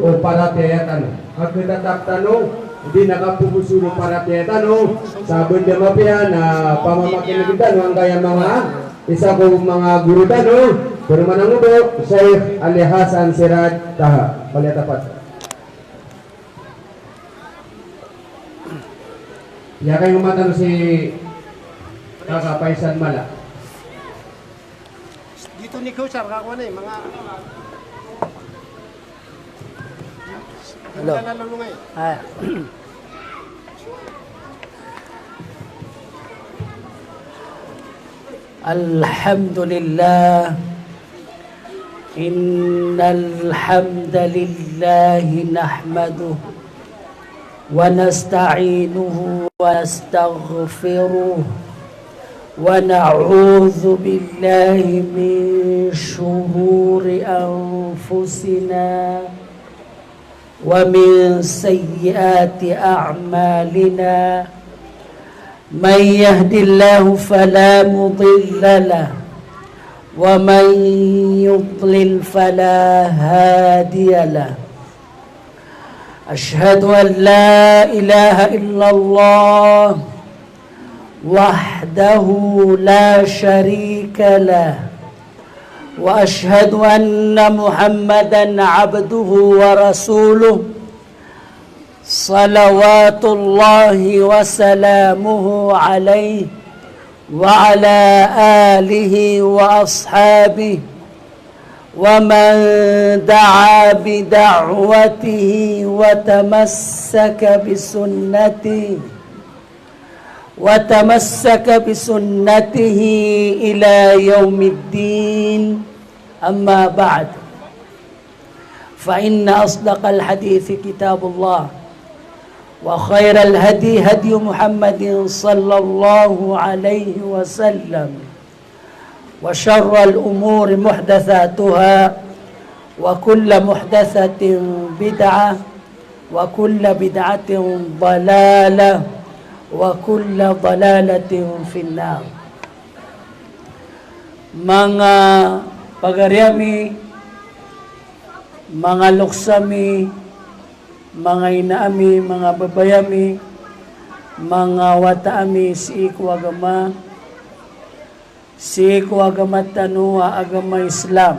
o paratayatan. Agkatatap tanong, hindi nakapupusulo paratayatan o sa benda mapya na pamamakin kita no ang kaya mga isa ko mga guru tano pero manangubo Syekh Ali Hasan Siraj Taha palitapat. Ya kayo matanong si Kaka Paisan Mala. Dito ni Coach kakuha na mga Hello. Alhamdulillah. Innal hamdalillah nahmaduhu wa nasta'inuhu wa nastaghfiruh wa na'udzu billahi min shururi anfusina ومن سيئات أعمالنا من يهد الله فلا مضل له ومن يضلل فلا هادي له أشهد أن لا إله إلا الله وحده لا شريك له وأشهد أن محمدًا عبده ورسوله صلوات الله وسلامه عليه وعلى آله وأصحابه ومن دعا بدعوته وتمسك بسنته إلى يوم الدين أما بعد فإن أصدق الحديث كتاب الله وخير الهدي هدي محمد صلى الله عليه وسلم وشر الأمور محدثاتها وكل محدثة بدعة وكل بدعة ضلالة وكل ضلالة في النار. Mga pagaryami, mga luksami, mga inaami, mga babayami, mga wataami, si iku agama tanua agama Islam.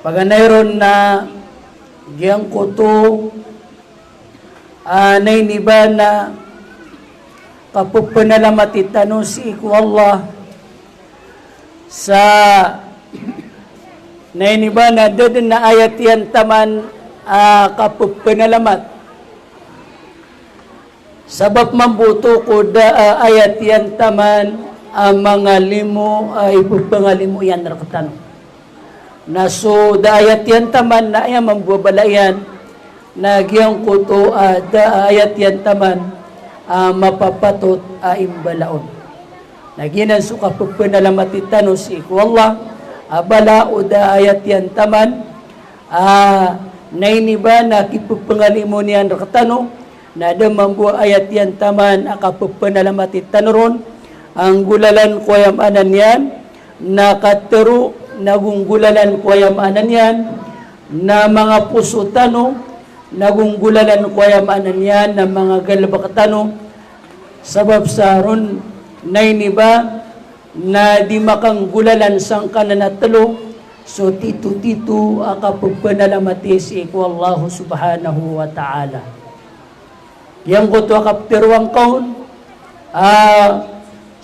Paganayron na giyang kuto anay ni ba na kapupanalamat itano si iku Allah sa nay ni ba na dadan na ayat yan taman kapupanalamat sabab mambuto ko da ayat yan taman mga limo ay pagpangalimu yan rakatan na so da ayat yan taman na ay mambubalayan nagyang kuto da ayat yan taman mapapatot imbalaon. Naginan so kapagpanalamat itano si iku Allah abala o da ayat yan taman nainiba na kipagpangalimo niyan rakatano na damambu ayat yan taman kapagpanalamat itano ron ang gulalan ko ayam anan yan nakatero nagunggulalan ko ayam anan yan na mga puso tano nagunggulalan ko ayam anan yan ng mga galbakatano sabab sa ron nainiba na di makanggulalan sang kananatalo so tito akapagpanalamati si iku Allah subhanahu wa ta'ala yang ko to akaptirwang kaon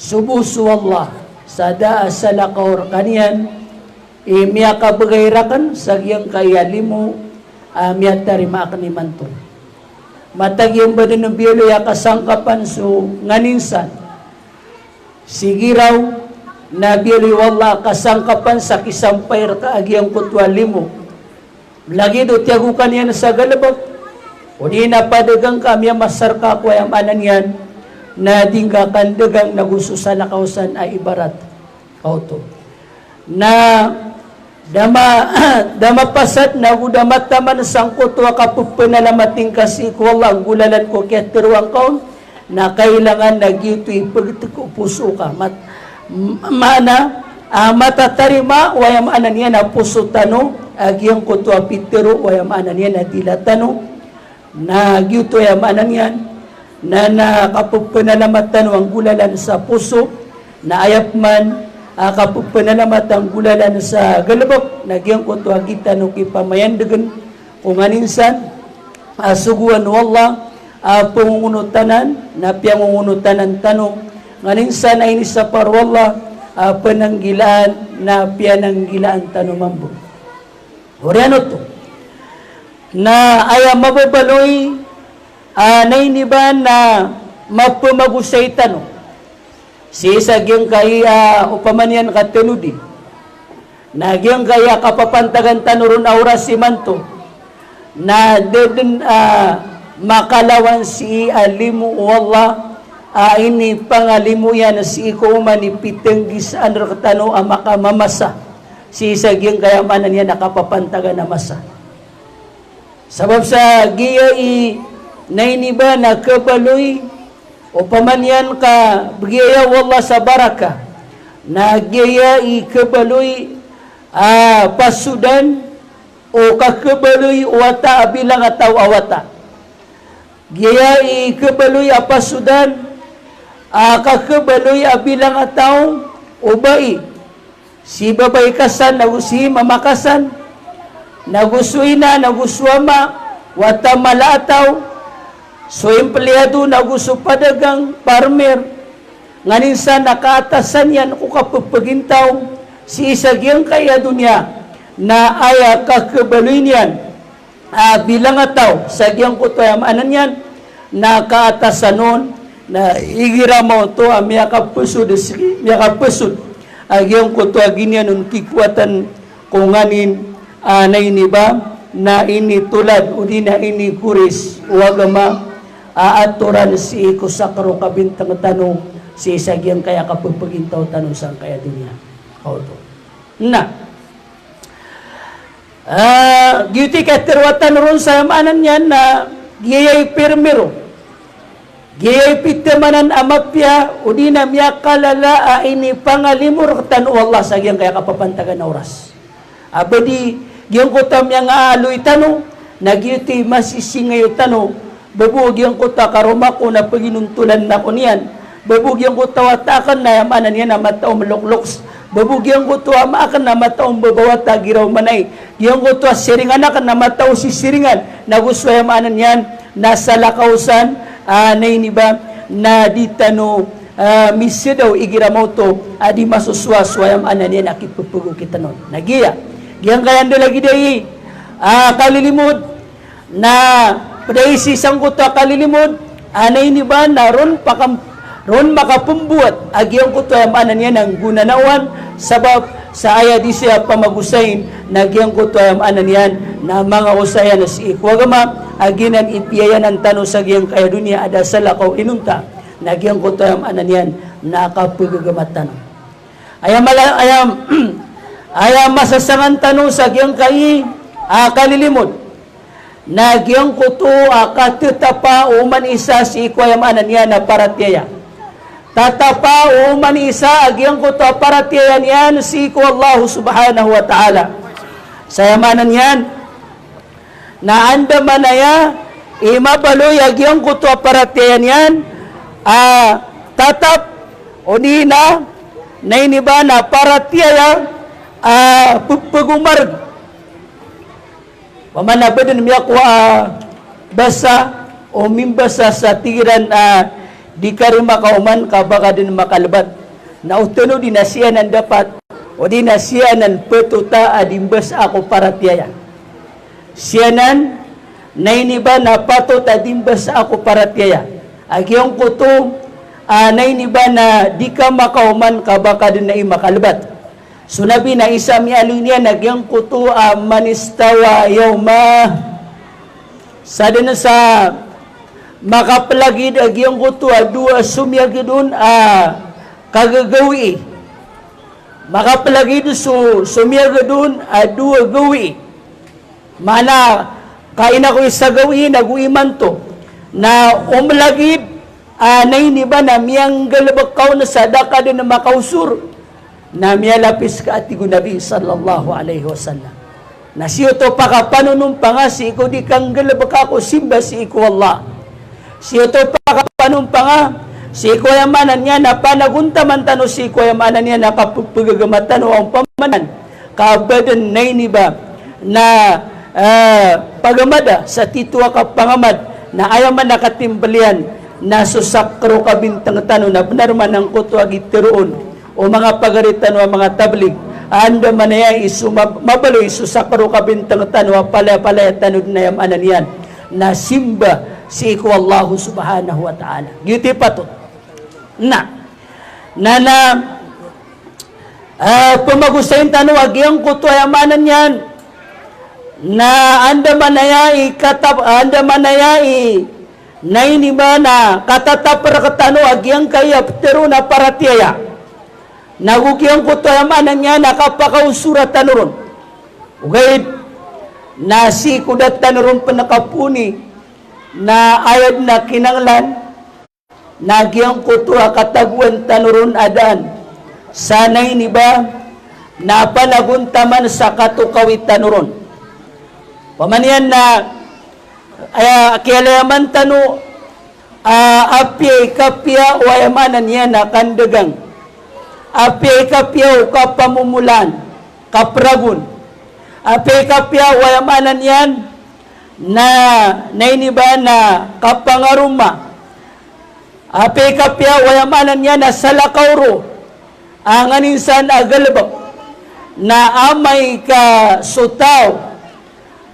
subusu Allah sada salakaor kanian miya kabagayrakan sagyang kayalimu miya tarima akani manto matagyang ba din ng biyalo ya kasangkapan so nganinsan sigiraw na biyalo wala kasangkapan sa kisampay kaagyang kutwalimo lagi do tiyagukan yan sa galabak o di napadagang kami masarka ko yung anan yan na dingga kandagang naguso sa lakausan ay ibarat kauto na dama pasat na udamataman sangkot wa kapupanalamating kasi ko ang gulalan ko kaya tiruang kaon na kailangan nagyuto'y pagtiko puso ka mana matatarima wayam anan yan na puso tano agyang kutwa pitero wayamanan yan na dilatano na gyuto yamanan yan na nakapagpanalamat ang gulalan sa puso na ayap man kapagpanalamat ang gulalan sa galabok nagyang kutwa kita no kipamayandagan kung aninsan suguan wallah pangungunutanan na piyangungunutanan tanong nganinsan ay ni sa parwallah pananggilaan na piyananggilaan tanong mambo Oriano to na aya mababaloy nainiba na mapumagusay tanong si isagyang kaya upamanyan katunudi nagyang kaya kapapantagan tanuron aura si manto na dedin makalawan si alimu wallah ini pangalimu yan si ikuman ipitenggis andro katano makamamasa si isagyang kaya manan yan nakapapantagan na masa sabab sa giya nainiba na kabaloy o pamanyan ka bigaya wallah sa baraka na giya kabaloy pasudan o kakabaloy wata bilang ataw awata giya kabaloy pasudan kakabaloy bilang ataw ubay si babay kasan nagusi mamakasan nagusuy na naguswama wata malataw so empleyado naguso padagang farmer nganinsan nakaatasan yan kung kapapagintaw si isagyang kaya dunya na aya kakabaloy niyan bilang ataw sagyang kutoyamanan yan nakaatasan nun na igira mo to miyakapusod agyang kutoagin yan nun kikuatan kunganin na iniba na ini tulad o di na ini kuris wagama aturan si iko sakaro kabintang tanong si isagyang kaya kapagpagintaw tanong sang kaya dunya kauto na gyuti katirwatan ron sa manan yan na giyay permero giyay pitamanan amapya o di na miya kalala ini pangalimur tanong Allah sagyang kaya kapapantagan na oras abadi yung kutam yang aloy tanong, nagyuti masisingayo tanong, babug yung kuta karoma ko na paginuntulan na ko niyan, babug yung kuta watakan na yamanan niya na mataong malukloks, babug yung kuta maakan na mataong babawata giraw manay, yung kuta siringan na na mataong sisiringan, na gusto yamanan yan, nasa lakausan, na iniba, na di tanong, misi daw igiramaw to, di masuswa yamanan niya nakipupugo kita nun, nagiya. Yang kaya lagi day kalilimod na paday si sangkuto kalilimod anay ni ba na ron makapumbuat agyang kuto yamanan niya ng gunanawan sabab sa aya di siya pamagusayin nagyang kuto yamanan yan na mga usayan na si ikwagama aginan ipiyayan ang tanong sa giyang kaya dunia ada sa lakaw inunta nagyang kuto yamanan yan nakapagagamatan ayam masasangan tanong sa giyang kalilimod na giyang kuto katitapa uman isa si ikwayamanan niya na paratiyaya tatapa uman isa giyang kuto paratiyayan yan si iko Allah subhanahu wa ta'ala sa yamanan yan na andaman na ya imabaloy giyang kuto paratiyayan yan tatap o di na iniba na paratiyaya pagumar pamanaba din miya ko basa o mimbasa sa tiran di ka rin makauman ka baka din makalabat na utuno din na siya ng dapat o din na siya ng petuta adimbas ako para tiyaya siya nan na iniba na patot adimbas ako para tiyaya agyong kuto na iniba na di ka makauman ka baka din na makalabat sunabi na isa mi alinya nagyang kuto manistawa yawma sa din sa makaplagid agyang kuto dua sumyagidun kagagawi makaplagid sumyagidun dua gawi mana kaina ko isa gawi naguiman to na umlagid nainiba na miyang galabakaw na sadaka din na makausur na miyalapis ka atigo Nabi sallallahu alaihi wasallam na siyo to pakapanunumpanga si iko di kang galabaka ko simba si iko Allah. Siyo to pakapanumpanga si iko yamanan niya na panaguntaman tano si iko yamanan niya na kapagpagamatan o ang pamanan kabadan na iniba na pagamada sa titwa ka pangamad na ayaman nakatimbalian na susakro ka bintang tano na pinarman ng kutwag itiroon o mga pagaritan o mga tablig anda manaya mabaloy susakro ka bintang tano palaya tanod na yamanan yan na simba si iko Allah subhanahu wa ta'ala. Giti patot na pumagusayin tano agyang kutwa yamanan yan na anda manayai na inimana katatapar katano agyang kaya pero na paratiaya nagugyang kutwa yamanan niya nakapakausura tanuron ugayid na si kudat tanuron panakapuni na ayad na kinanglan nagyang kutwa kataguan tanuron adan sanay ni ba na panaguntaman sa katukawit tanuron pamanian na kialayaman tanu api kapya o ayamanan niya na kandagang api kapya o kapamumulan kapragun api kapya o ayamanan yan na nainiba na kapangaruma api kapya o ayamanan niya na salakawro ang aninsan agalabak na amay ka sutaw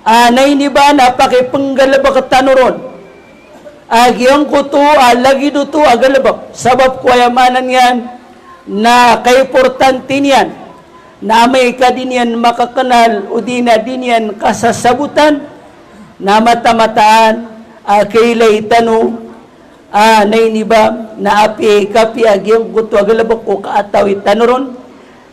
nainiba na pakipanggalabak tanuron agyang kuto lagi duto agalabak sabab kwayamanan yan na kaimportante niyan na may ka din yan makakanal o di na din yan kasasabutan na matamataan kailay tano nainiba na api kapi agyang kuto agalabak o kaatawit tanuron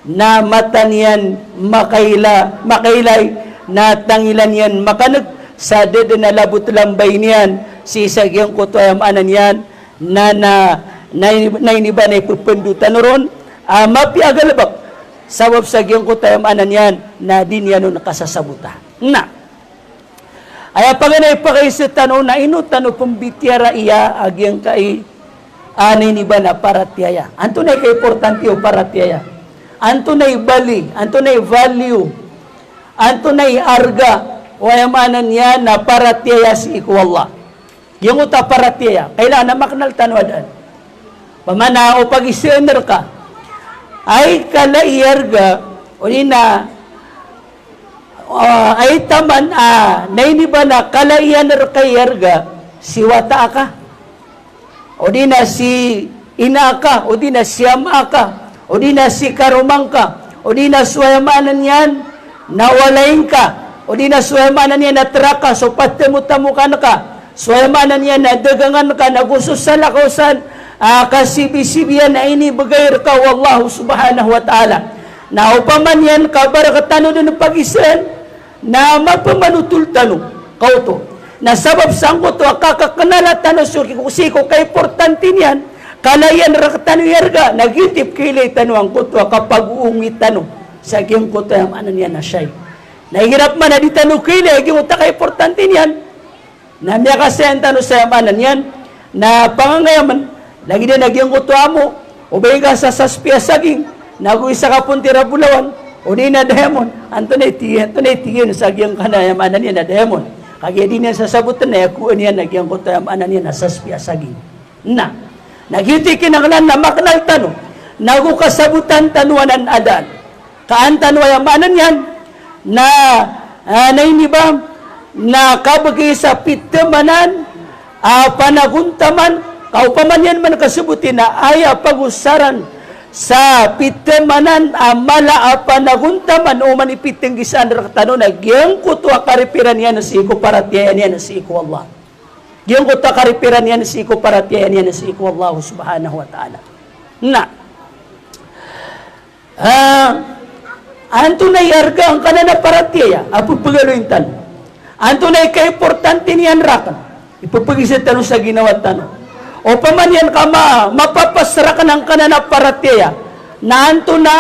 na mata niyan makailay na tangilan yan makanag sa dede na labot lambay niyan si sagyang kuto ayamanan yan na iniba na ipupundutan ron mapiagalabak sabab sagyang kuto ayamanan yan na din yan nakasasabuta na ay paganay pa kayo sa tanong na inutano pambitiara iya agyang kay iniba na paratiyaya anto na kay importante o paratiyaya anto na bali anto na value anto na arga o ayamanan niya na paratiyaya si iko Allah. Yung uta paratiyaya, kailangan na maknal tanwadan. Pamana o pag-isener ka, ay kalaiyarga o na ay taman nainiba na kalaiyaner kayarga si wata ka. O di na si ina ka, o di na siyama ka, o di na si karumang ka, o di na suayamanan yan, nawalain ka o di na suwayamanan niya na traka so patemutan ka suwayamanan niya na dagangan ka na gusto sa lakausan kasibisibiyan na ini bagayr ka wallahu subhanahu wa ta'ala na upaman yan ka barakatano din ng pag-isan na mapamanutol tanong kauto na sabab sang ko to kakakanalatan siko kay importante niyan kalayan rakatano yarga nagitip kilay tanong ko to kapag uungit tanong sa agyang kuto yung ano niya na siya'y nahihirap man na di tanong kila agyang uta ka importante niyan na niya kasi ang tanong sa yamanan niyan na pangangayaman lagi din agyang kuto amo o ba ka sa saspia saging nagu isa ka puntira bulawan o di na dahemon anto na itigin sa agyang kanayamanan niya na dahemon kagaya din niya sasabutan na yakuan niya agyang kuto yung ano niya na saspia saging na nagitikin ang kalan na maknal tanong nagu kasabutan tanuanan adan kaantan wayamanan yan na nainiba na kabagay sa pitamanan panaguntaman kaupaman yan man kasubutin na aya pagusaran sa pitamanan mala panaguntaman o manipiting gisaan rakatano na giyang kuto karipiran yan na si iko paratiyan yan na si iko Allah giyang kuto karipiran yan na si iko paratiyan yan na si iko Allah subhanahu wa ta'ala na anto na yarga ang kanana paratiya apupagaluintan anto na ika-importante niyan rakan ipupagisan tanong sa ginawa tanong o paman yan ka mapapasra ka ng kanana paratiya na anto na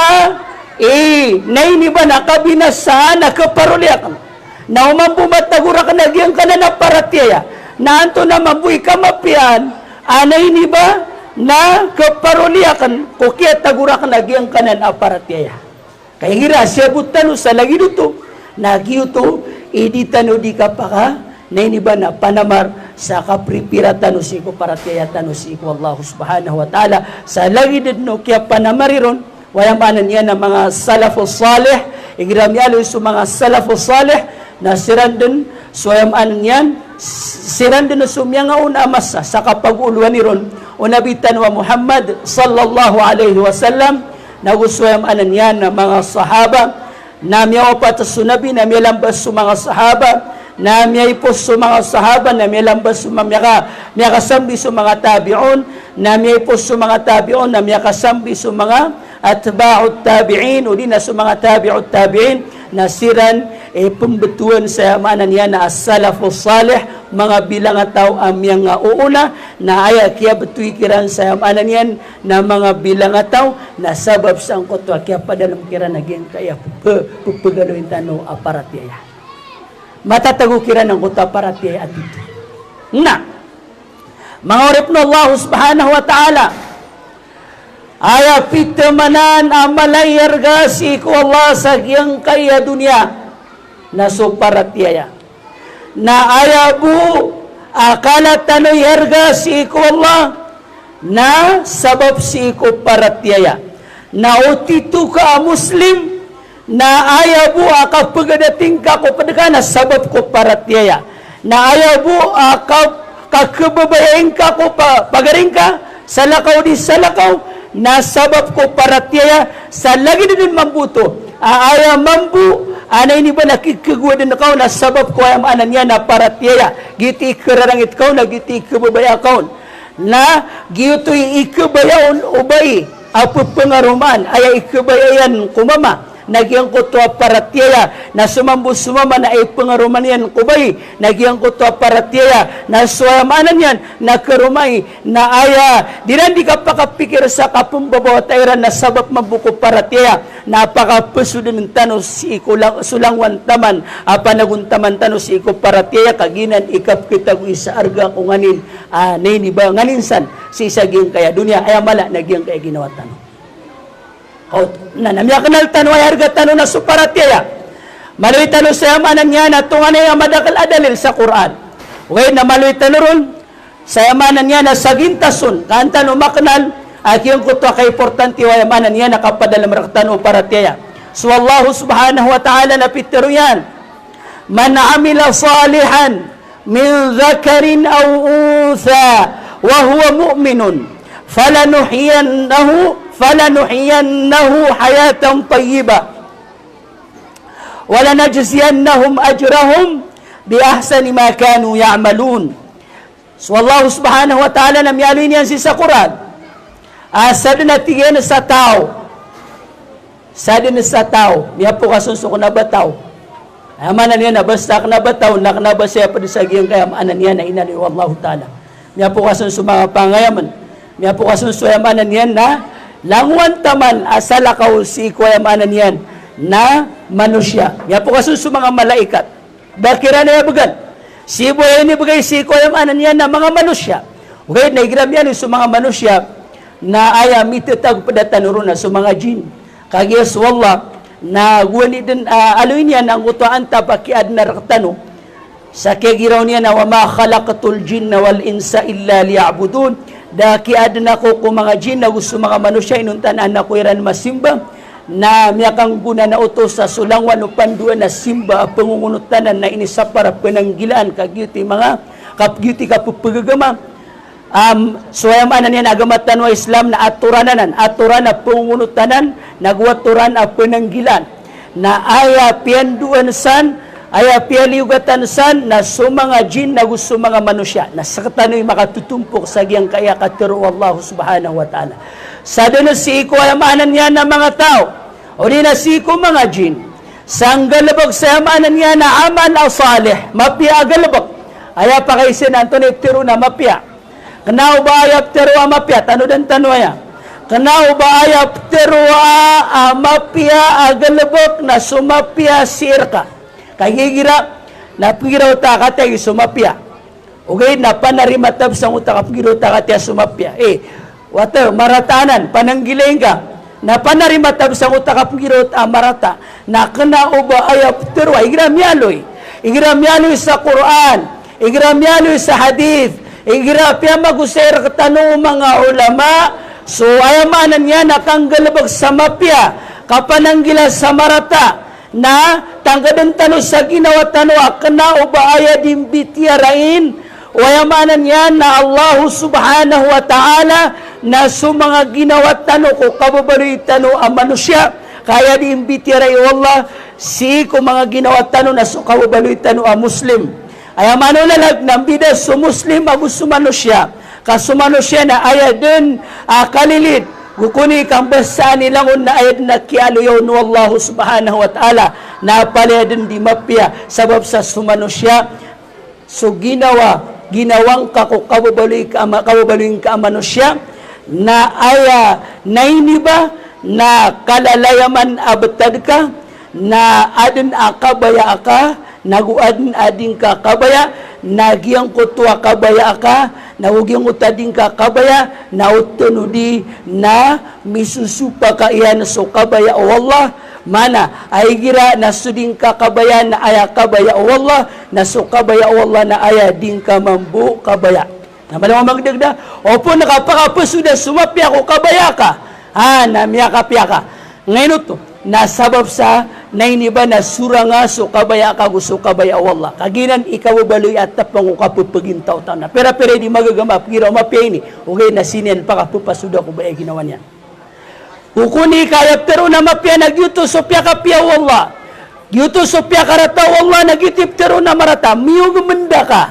naini ba nakabinasaan na kaparulyakan na umambumat nagura ka nagyang ka na naparatya na anto na mabuhi kamapian naini ba na kaparulyakan kukiat nagura ka nagyang ka na naparatya kaya gira siya butano sa lagi dito nagyuto iditano di ka pa ka naini ba na panamar sa kapripira tanusiko paratya tanusiko Allah subhanahu wa ta'ala sa lagi dito kaya panamariron wayamanan niya ng mga salafus salih igramialo sa mga salafus salih na sirandun swayamanan niyan sirandun na sumyanga unamasa sa kapag-uluan ni ron unabitan wa Muhammad sallallahu alaihi wasallam naguswayamanan niyan ng mga sahaba na miyawapat sa sunabi na miyalambas sa mga sahaba na miyaypos sa mga sahaba na miyalambas sa miyakasambi sa mga tabi'un na miyaypos sa mga tabi'un na miyakasambi sa mga atba'ut tabi'in o di na sa mga tabi'ut tabi'in na siran pembetuan sa manan niya na as-salafus salih mga bilang ataw amyang nga uuna na aya kaya betuy kiran sa manan niyan na mga bilang ataw na sabab sa angkot wa kaya padalam kiran naging kaya pupugaloin tano aparatya matatago kiran ang kota aparatya at ito na mga urip na Allah subhanahu wa ta'ala aya pitamanan amalayar gasi ko Allah sa giyang kaya dunia na suparatiyaya na aya bu akala tanoy herga si ko Allah na sabab si ko paratiyaya na utitu ka muslim na aya bu akapagadating ka ko padagana sabab ko paratiyaya na aya bu akababayain ka ko pagaring ka salakaw di salakaw na sabab ko paratiyaya sa lagi din mambuto aya mambu anay ni ba nakikigwa din ako na sabab ko ay maanan niya na paratiyaya giti ikararangit ko na giti ikababaya ko na gito'y ikabayaon ubay apo pangaruman ay ikabayayan kumama nagyang ko to paratiyaya na sumama na ay pangaruman yan kubay nagyang ko to paratiyaya na suwamanan yan na karumay na aya dinan di ka pakapikir sa kapumbabawatayran na sabab mabuko paratiyaya napakapasudan ng tanos si sulangwan taman apanaguntaman tanos si iko paratiyaya kaginan ikap kita ko isa arga kung nganin nini ba nganinsan si isaging kaya dunia ay mala nagyang kaya ginawa tanong na namya kanal tanong ay arga tanong na suparatiyaya maluy tanong sa yamanan niya na tunganay ang madakal adalil sa Quran okay na maluy tanong ron sa yamanan niya na sagintasun kantan umaknal at yung kuto kay importante wa yamanan niya na kapadalam raktan o paratiyaya so Allah subhanahu wa ta'ala na pitero yan man amila salihan min dhakarin aw untha wa huwa mu'minun falanuhiyannahu hayatan tayyiba wala najziyannahum ajrahum bi ahsani ma kanu ya'malun so Allah subhanahu wa ta'ala namyalin yan si sa Quran asad na tiyan sa tao sadin sa tao niya po kasunso ko na bataw amanan niya na basta ka na bataw naknabasya pa sa giyang kaya amanan niya na inani Allah ta'ala niya po kasunso mga pangayaman niya po kasunso amanan niya na langwan taman asalakaw si kuyamanan yan na manusya. Yan po kasunso mga malaikat. Bakira na yabagan. Si buhay ni bagay si kuyamanan yan na mga manusya. Okay, naigram yan sa mga manusya na aya mitatag padatanuro na sa mga jin. Kagiyas wallah na guwani din aluin yan ang utoan tapakiad na raktano sa kagiraw niya na wama khalaqatul jinna wal insa illa liya'budun daki adna ko kung mga jin na gusto mga manusya inuntanan na ko iran masimba na miyakang guna na utos sa sulangwan o panduan na simba pangungunutanan na inisapara penanggilaan kagyuti mga kapgyuti kapupagagama so ayamanan niya nagamatan wa Islam na aturan na pangungunutanan nagwaturan na penanggilaan na aya pianduan san aya pialiugatan san na sumanga jin na gusto mga manusya na sakatano'y makatutumpok sa giyang kaya katiro Allah subhanahu wa ta'ala sa doon si iko ayamanan niya na mga tao o di na si iko mga jin sang galabag sa ayamanan niya na aman o salih mapia galabag aya pa kay sin Antonio tiro na mapia kanaw ba ayap tiro mapia tano dan tanwaya Kenau ba ayap terwa mapia agalabok na sumapia sirka. Kagigira na pigiraw ta katay sumapia. Okay, na panarimatab sa utak pigiraw ta katay sumapia. Water maratanan pananggiling ka. Na panarimatab sa utak pigiraw ta marata. Na kenau ba ayap terwa igramyaloy. Igramyaloy sa Quran, igramyaloy sa hadith. Igramya magusir katano mga ulama. So ayamanan niya nakanggalabag sa mapya kapananggila sa marata na tanggadan tano sa ginawa tano akna o baaya dimbitiarain o ayamanan niya na Allah subhanahu wa ta'ala na sa mga ginawa tano ko kababaloy tano ang manusya kaya dimbitiaray Allah si ko mga ginawa tano na sa kababaloy tano ang Muslim ayamanan lalag ng bidas sa Muslim agusto manusya kasumano siya na ayat din kalilit gukuni kang basa nilang na ayat na kialuyaw no Allah subhanahu wa ta'ala na palaya din di mapya sabab sa sumano siya so ginawang kababaloy ka manusia na aya na iniba na kalalayaman abtad ka na adin akabaya ka naguadin ading ka kabaya nagyang kutwa kabaya ka nawugyang utading ka kabaya na utunudi na misusupa ka iyan so kabaya o Allah mana ay gira na suding ka kabaya na aya kabaya o Allah na so kabaya o Allah na aya ding ka mambu kabaya na malamang magdagda opo nakapakapasuda sumapya ko kabaya ka na miyakapya ka ngayon ito nasabab sa nainiba na suranga so kabaya ka gusto kabaya Allah kaginan ikaw baloy at tapang kapupagintaw na pero di magagamap gira mapya ini okay na sinin pa kapupasuda ko ba ginawa niya ukuni kaya pero na mapya nagyuto so pya kapya Allah gyuto so pya karata Allah nagyutip pero na marata miyo gumanda ka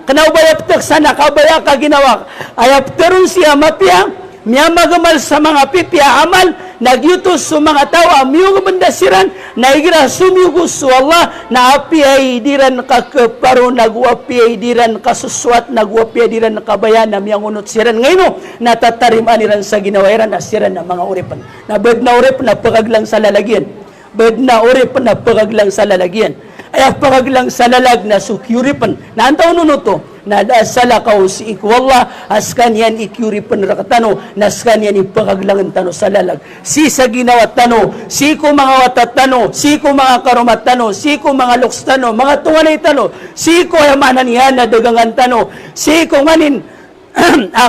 kanaw bayap tak sana kabaya ka ginawa ayap pero siya mapya miya magamal sa mga pipya amal nagyutos sa mga tao amiyong mandasiran na igira sumiyugos sa Allah na api ay diran kakaparo nagwapi ay diran kasuswat nagwapi ay diran kabayan na miyang unot siran ngayon natatariman niran sa ginawairan na siran na mga uripan na bed na urip na pagaglang sa lalagyan bed na urip na pagaglang sa lalagyan ay pagaglang sa lalag na sukyuripan na antaw nuno to na dasala ka si ikwalla askan yan ikyuripan rakatano naskan yan ipagaglangan tano sa lalag si sa ginawa tano si ko mga watat tano si ko mga karumat tano si ko mga luks tano mga tunganay tano si ko yamanan yan na dagangan tano si ko nganin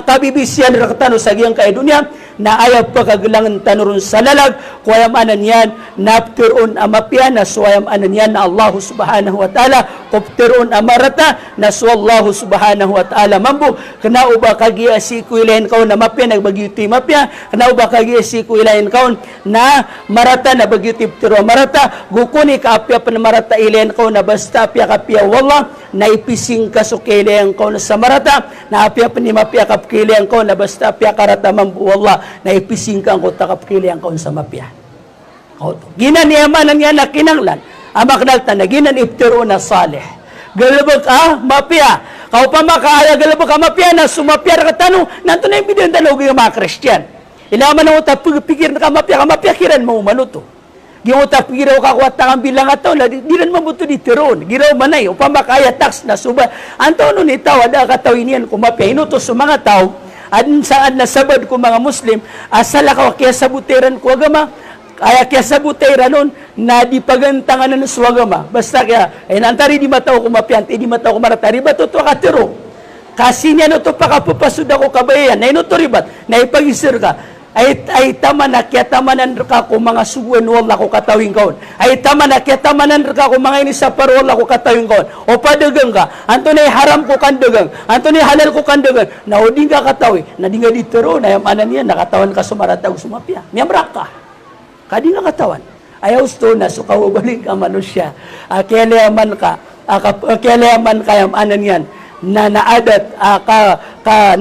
kabibisyan rakatano sa giyang kay dunya na ayaw pagaglangan tanuron sa lalag kuyam anan yan naptiron amapya na suwayam anan yan na Allah subhanahu wa ta'ala kuptiron amarata na su Allah subhanahu wa ta'ala mambu kana uba kagiasi ko ilahin kaon na mapya nagbagyuti mapya kana uba kagiasi ko ilahin kaon na marata na bagyuti ptiro marata gukuni ka apya pa na marata ilahin kaon na basta apya kapya wallah na ipising kasukilihan kaon sa marata na apya pa ni mapya kapkilihan kaon na basta apya karata mambu wallah na ipisingkan ko takapkili ang kaon sa mapya. Ginaniyaman niya na kinanglan. Amak nagta na ginan iftiro na salih. Galabag mapya. Kau pa makaaya galabag mapya na sumapya na katano. Nanto na yung bidyan tanong yung mga Christian. Ilaman ang utap pigir na kamapya kiran mo manuto. Yung utap pigiraw kakuat na kang bilang ataw. Di rin mabuto di tiron. Giraw manay. Upang makaya tax na suba. Anto nun itaw ada katawin yan kumapya. Inutos sa mga tao. At saan nasabad ko mga Muslim, asala ka kaya sabuteran ko agama, kaya sabuteran nun, na di pagantangan na swagama. Basta kaya, nantari di mataw ko mapiante, di mataw ko maratari, ba't ito katiro? Kasi niya no to pakapapasud ako kabayan, na ito ribat, na ipagisir ka, ay tama na kaya tamanan ka ko mga suguan wala ko katawing kaon ay tama na kaya tamanan ka ko mga inisapar wala ko katawing kaon o padagang ka anto na haram ko kandagang anto na halal ko kandagang na o di ka katawi na di nga ditero na yamanan niya nakatawan ka sumaratag sumapya miyamrak ka kadi nga katawan ayaw sto na sukawabalik ka manusya kailayaman ka kailayaman ka yamanan yan na naadat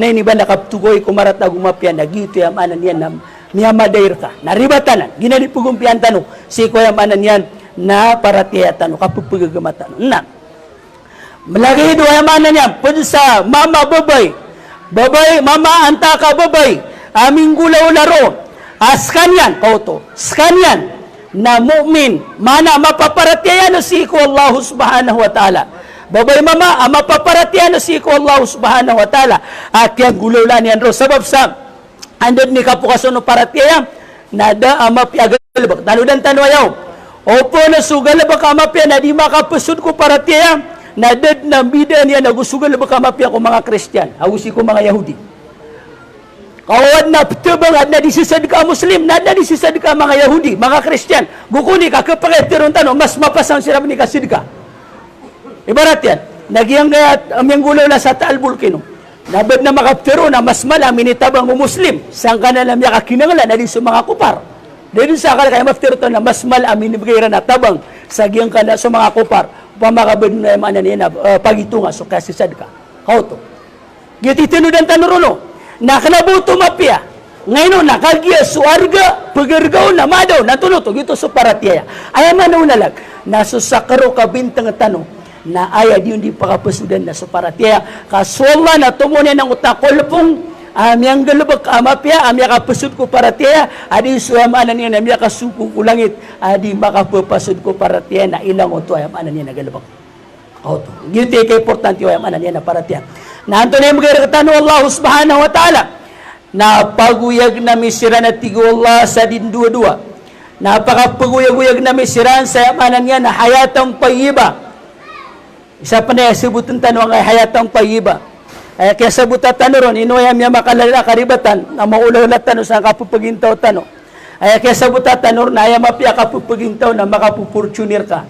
naini ba nakaptugoy kumaratag umapya nagito yamanan yan na miyamadair ka naribatanan ginanipugumpian tano si ko yamanan yan na paratiya tano kapupugagamatano na malagi do yamanan yan pwede sa mama babay mama anta ka babay aming gulaw laro. Askanyan, kauto, skanyan, na mu'min, mana mapaparatiyan si ko Allah subhanahu wa ta'ala. Babay mama, mapaparatiyan si ko Allah subhanahu wa ta'ala. At yung gulaw lan yan ro, sabab sa, andod ni kapukason no paratiyam, nada amapiagalabak. Tanudan tanwayaw, opo na sugalabak amapya, na di makapasod ko paratiyam, nadad na bidan yan, nagusugalabak amapya ko mga Kristyan, agusi ko mga Yahudi. Kawad na tebang at na disisad ka Muslim, na disisad ka mga Yahudi, mga Kristyan. Gukuni ka, kapagatiron tanong, mas mapasang sila ni kasid ka. Ibarat yan, nagyang gayat, amyang gulaw na sa Taal Volcano. Nabad na makaptero na mas malami ni tabang Muslim. Saan ka na lang niya kakinangala na din sa mga kupar. Dahil sa akala kaya maftero to na mas malami ni bagayra na tabang sa giyang ka na sa mga kupar. Pamakabad na yung ano niya na pagitunga so kasisad ka. How to? Gititinudan tanuruno. Nakanabuto mapya. Ngayon nakagiya suarga, pagargaw na madaw, natunuto, gito sa paratiyaya. Ay manaw na lang, nasusakaro ka bintang tanong, na ayad yun di pakapasudan na sa paratiyaya. Kaswala na tumunin ng utakolpong, amyang galabag amapya, amya kapasud ko paratiyaya, adi suamanan niya, amya kasuko ko langit, adi makapapasud ko paratiyaya, na ilang oto ayamanan niya na galabag. Auto. Gito kay importante ayamanan niya na paratiyaya. Na anto na yung magkakatano Allah subhanahu wa ta'ala na paguyag na misiran at tigo Allah sa din dua-dua. Napakapaguyag-uyag na misiran sa yamanan niya na hayatang payiba. Isa pa na sabutan tanong ay hayatang payiba. Ay kaya sabutan tanong ron, inuayam niya makalala karibatan na maulaw tanong sa kapupagintaw tanong. Ay kaya sabutan tanong na ayam apya kapupagintaw na makapupurtunir ka.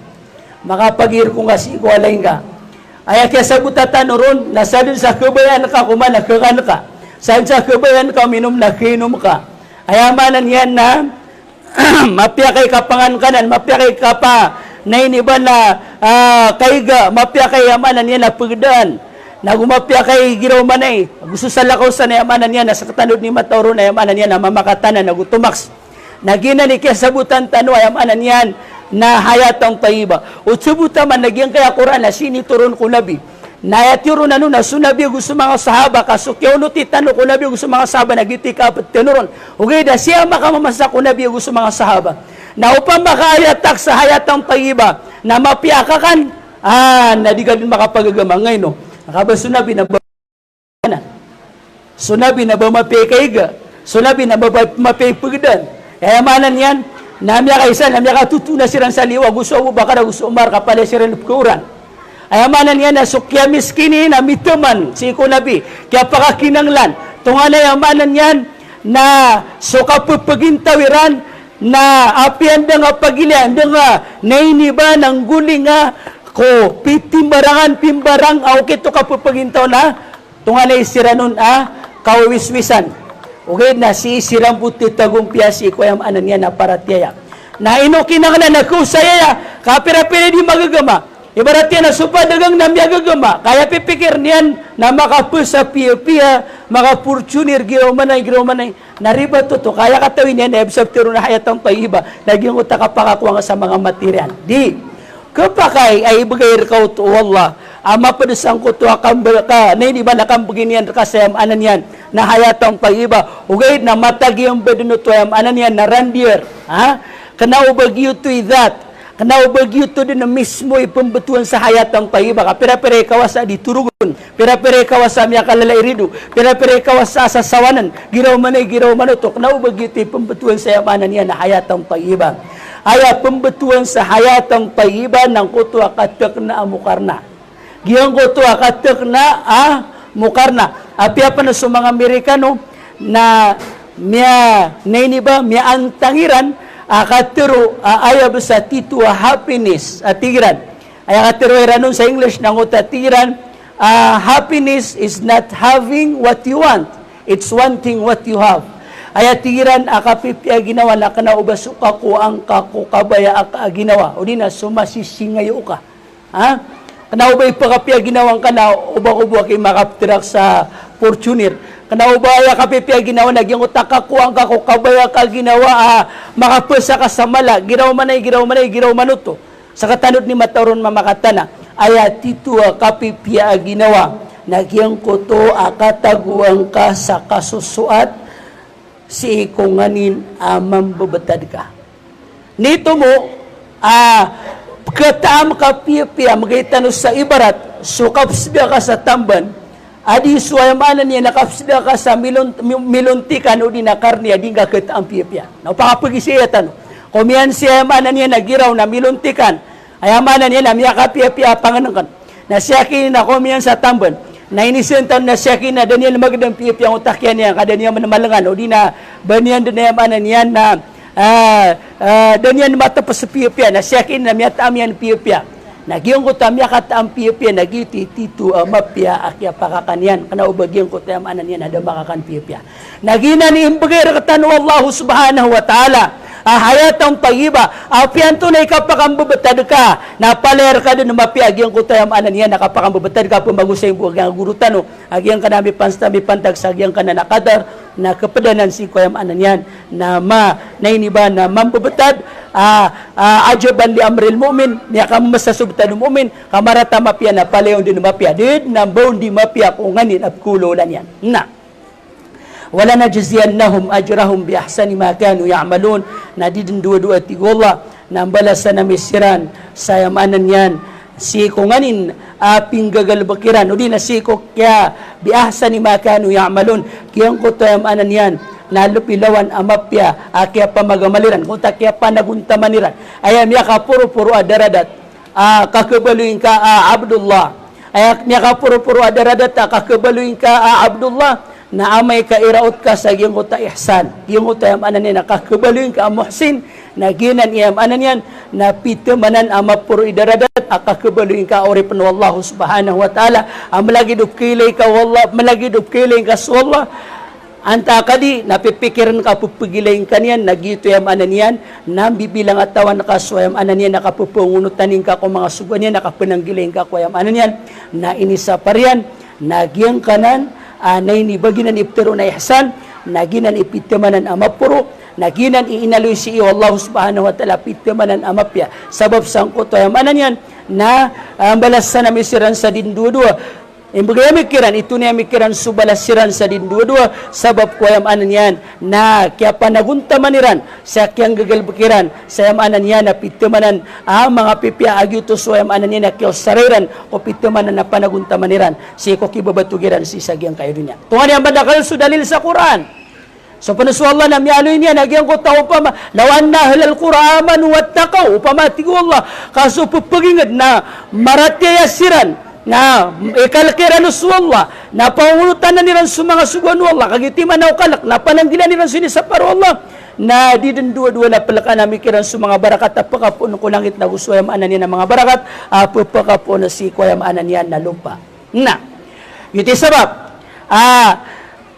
Makapagir kung kasi ikualain ka. Ay kaya sabutatan ron, nasa dun sa kabayan ka, kumanakakan ka. Saan sa kabayan ka, minum na kinom ka. Ay amanan yan na, mapya kay kapangankanan, mapya kay kapa, na iniba na kaiga, mapya kay amanan yan na pagdaan. Nagumapya kay giraw manay, gusto sa lakaw sa nayamanan yan, nasa katanod ni Matauro na yamanan yan, na mamakatanan, nagutumaks. Nagina ni kaya sabutan tano, ay amanan yan, na hayatang tayiba. O subuta man, nagyang kaya Quran na sinituron ko nabi. Nayatiro na nun na sunabi gusto mga sahaba, kasukyaw no titano ko nabi gusto mga sahaba, nagiti ka at tinuron. Okay, da siya makamamasa ko nabi gusto mga sahaba. Na upang makahayatak sa hayatang tayiba, na mapiakakan, na di ka din makapagagamang ngayon, no? Nakabasunabi na ba na? Sunabi na ba mapikaiga? Sunabi na ba mapipagdan? Kaya manan yan, namya kaysa, namya katutuna silang sa liwa, gusto mo baka na gusto umar kapala silang nupkuran. Ay amanan yan na sukya miskini na mituman, si Kunabi, kaya pakakinanglan. Tunga na amanan yan na suka pupagintawiran na apian da nga pagilian, da nga nainiba ng guling nga ko pitimbarangan, pimbarang, kito ka pupagintaw na, tunga na isira nun kawiswisan. Okay, na si sirang buti tagong piyasi ko yung anan niya na paratiyaya. Na inokin na na nakusayaya, kapira-pira di magagama. Ibarat yan na supadagang namya gagama. Kaya pipikir niyan na makapusa piya-piya, makapurtunir, giraw manay. Nariba to, kaya katawin yan, ebsaptiro na hayatang payiba, naging utakapakakuha sa mga material. Di, kapakay ay ibagay rikaw to Allah, ama padasang ko to akambal ka, na hindi ba nakambagin yan kasayam anan yan, na hayatang payiba, ugay na matagi yung badunot to ayam anan yan, na randier, ha? Kanaubag you to that, kanaubag you to din na mismo ipambutuan sa hayatang payiba, ka pira-pira kawasa di turugon, pira-pira kawasa miya kalalairido, pira-pira kawasa sa sawanan, giraw manutok, kanaubag you to ipambutuan sa ayam anan yan, na hayatang payiba. Aya pembetuan sa hayatang payiba ng kutu akatek na amukarna. Giyang kutu akatek na mukarna. Api apa na sa mga Amerikano na miya nainiba miya antangiran akatero aya sa titu happiness atigiran. Aya katero iranon sa English ng utatigiran happiness is not having what you want. It's wanting what you have. Ay tigiran akapipya ginawa na kanaubasuka ko ang kakukabaya aka ginawa. O di na sumasisingayo ka. Ha? Kanaubay pakapya ginawang kana uba-uba kay makaptirak sa Fortuner. Kanaubaya kapipya ginawa nagyang utaka ko ang kakukabaya ka ginawa makapasa ka sa mala. Giraw manay manuto. Sa katanod ni Mataron mamakatana. Ay titua kapipya ginawa. Nagyang ko to akataguan ka sa kasusuat si ikunganin mambabatad ka. Nito mo, kataam ka piya-piya, magaytano sa ibarat, sukapsda ka sa tamban, adi suayamanan niya nakapsda ka sa miluntikan o di na karni, adi nga kataam piya-piya. Napakapag-isiya tanong. Kumiyan siya ayamanan niya nagiraw na miluntikan, ayamanan niya na miyaka piya-piya panganangkan. Na siya na kumiyan sa tamban, na inisentan na siya na Daniel magandang piya-piya ang utakyan niya, kada niya manamalangan, o di na banyan doon ayamanan niya na Daniel matapas sa piya-piya, na siya na miyataam yan piya-piya. Nagyong ko tamya kataam piya-piya, nagiti titu mapya akya pakakanyan, kana ubagyan ko tayamanan yan, ada makakan piya-piya. Nagina ni imbagay rakatan Allah subhanahu wa ta'ala, hayatang pagiba, apian tunay kapakambabatad ka, napaler ka din mapya, agyang ko tayamanan yan, nakapakambabatad ka, pumagusay mo, agyang gurutan, agyang ka nami pantag, agyang ka na nakadar, na kapadanan si kayamanan yan, na nainiba na mambabatad, ajaban li amril mu'min, niya kam masasubtan ng mu'min, kamarata mapya na palayon din mapya, din na baon di mapya kung nganin at kulolan yan. Na, wala na jaziyannahum ajrahum bi ahsani ma kanu ya'malun, na didin dua-dua tigullah, na balasan na misiran sa yamanan yan, si kung nganin aping gagalbakiran, o di na si ko kya bi ahsani ma kanu ya'malun, kiyang ko tayamanan yan, nalupilawan amapya akya pamagamaliran kung takya panaguntamaniran ayam ya ka puro-puro adaradat kakabaluin ka Abdullah ayak niya ka puro-puro adaradat kakabaluin ka Abdullah na amay ka iraot ka sa iyong uta ihsan iyong uta yam anan yan kakabaluin ka Muhsin na ginan iyam anan yan na pitamanan amapuro idaradat kakabaluin ka ori panu Allah subhanahu wa ta'ala malagi dupkilay ka wallah malagi dupkilay ka sa Allah anta kadi napipikiran ka pupugilayin kanyan nagito yam anan yan nambibilang atawan nakaswayam anan yan nakapupungunutanin ka kung mga sugan yan nakapananggilayin ka kuyam anan yan na inisa pariyan nagyang kanan nainibagi na iptero na ihsan naginan ipitamanan amapuro naginan iinaloy si iyo Allah subhanahu wa ta'ala pitamanan amapya sabab sangko to yam anan yan na balasan na misiran sa dindudua imbagay mikiran, ito niya mikiran subalasiran sa din dua-dua sabab ko ayam anan yan na kaya panaguntamaniran sa kiyang gagalbakiran sa ayam anan yan na pitamanan mga pipya agyuto so ayam anan yan na kaya sariran o pitamanan na panaguntamaniran si ko kibabatugiran si sagyang kayo niya tungan yan badakal so dalil sa Quran so panusu Allah na miyaloy niya nagyang ko tao pa lawan na halal Quraman wat takaw upamatigo Allah kaso pupagingad na maratya siran na ikalkiran sa Allah na pangunutan na nilang sa mga sugan Allah kagitiman na ukalak na pananggilan nilang sinisaparo Allah na di din dua-dua na palaka namin kiran sa mga barakat at pakapuno ko langit na gusto ayam anan yan na mga barakat pakapuno si kuyam anan yan na lupa na iti sabab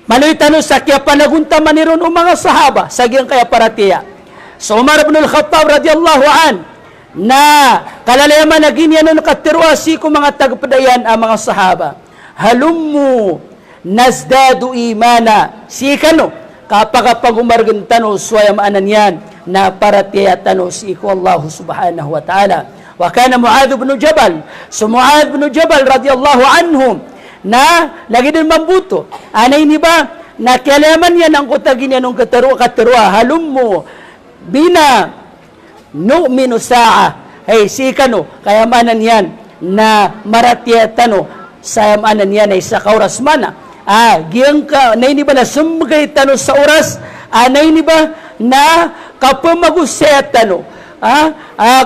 maloy tanong sa kaya panaguntaman niron o mga sahaba sa giyang kaya paratiya so Umar ibn al-Khattab radiyallahu an na kalalayaman na ginyan na katirwasi ko mga tagpadayan ang mga sahaba halummu nazdadu imana si kano kapag umargantano suwayam anan yan na paratiyatano si ko Allah subhanahu wa ta'ala wa kana Muadh ibn Jabal so Muadh ibn Jabal radiyallahu anhum na lagi din mambuto anay ni ba na kalalayaman yan ang kutagin yan ng katirwa halummu bina nu'minu sa'a hey si kano kayamanan yan na maratyatano sa yamanan yan ay sa kauras mana giyang ka naini ba na sumagay tano sa oras naini ba na kapamagusyatano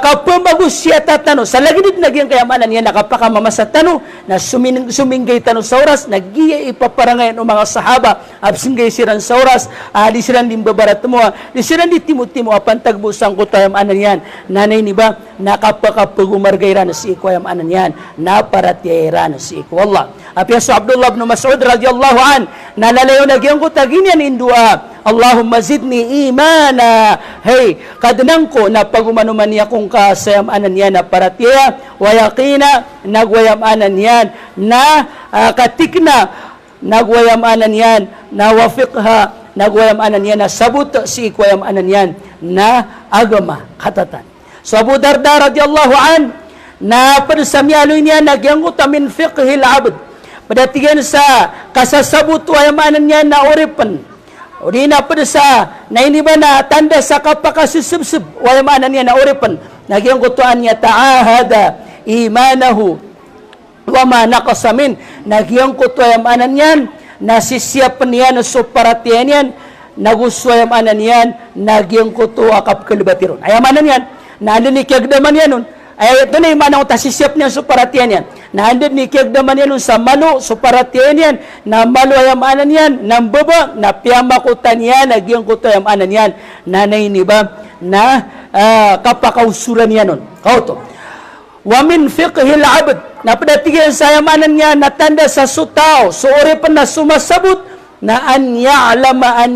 kapamagusyatano sa lagid na giyang kayamanan yan nakapakamamasatano na suminggay tano sa oras nagiya ipaparangayan o mga sahaba absinggay siran sa oras di siran limbabarat mo di siran di timutimo apantagbusan ko tayam anan yan nanay ni ba nakapakapagumargayran si ikwayam anan yan naparatyaran si ikwallah apya sa Abdullah ibn Mas'ud radiyallahu an nalalayo na giyang ko taginyan indua Allahumma zidni imana hey kadnang ko na pagumanuman niya kung kasayam anan yan na paratya wayakina nagwayam anan yan na katikna nagwayam anan yan na wafiqha nagwayam anan yan na sabut si ikwayam anan yan na agama katatan so Abu Darda radiyallahu an na panasamyaloy niya nagyang utamin fiqhil abd padatigan sa kasasabut wayam anan yan na oripan O di na pada sa na ini ba na tanda sa kapakasusubsub wala maanan niya na uripan nagyang kutuan niya ta'ahada imanahu wa ma naqasa min nagyang kutuan maanan yan nasisiyapan niya na suparatiyan yan naguswayam anan yan nagyang kutuwa kap kalibatiron ay amanan yan nandun ni kiyagdaman yan nun ay ito na yung manang tasisiyap niya suparatiyan yan nandun ni kiyagdaman yan nun sa malo suparatiyan yan na malo ay amanan yan ng baba na piyamakutan yan nagyang kutuwa ay amanan yan nanay ni ba na kapakausuran yan nun kauto wa min fiqhil abd na padatigyan sa yamanan niya na tanda sa sutaw suuri pa na sumasabot na an ya'lama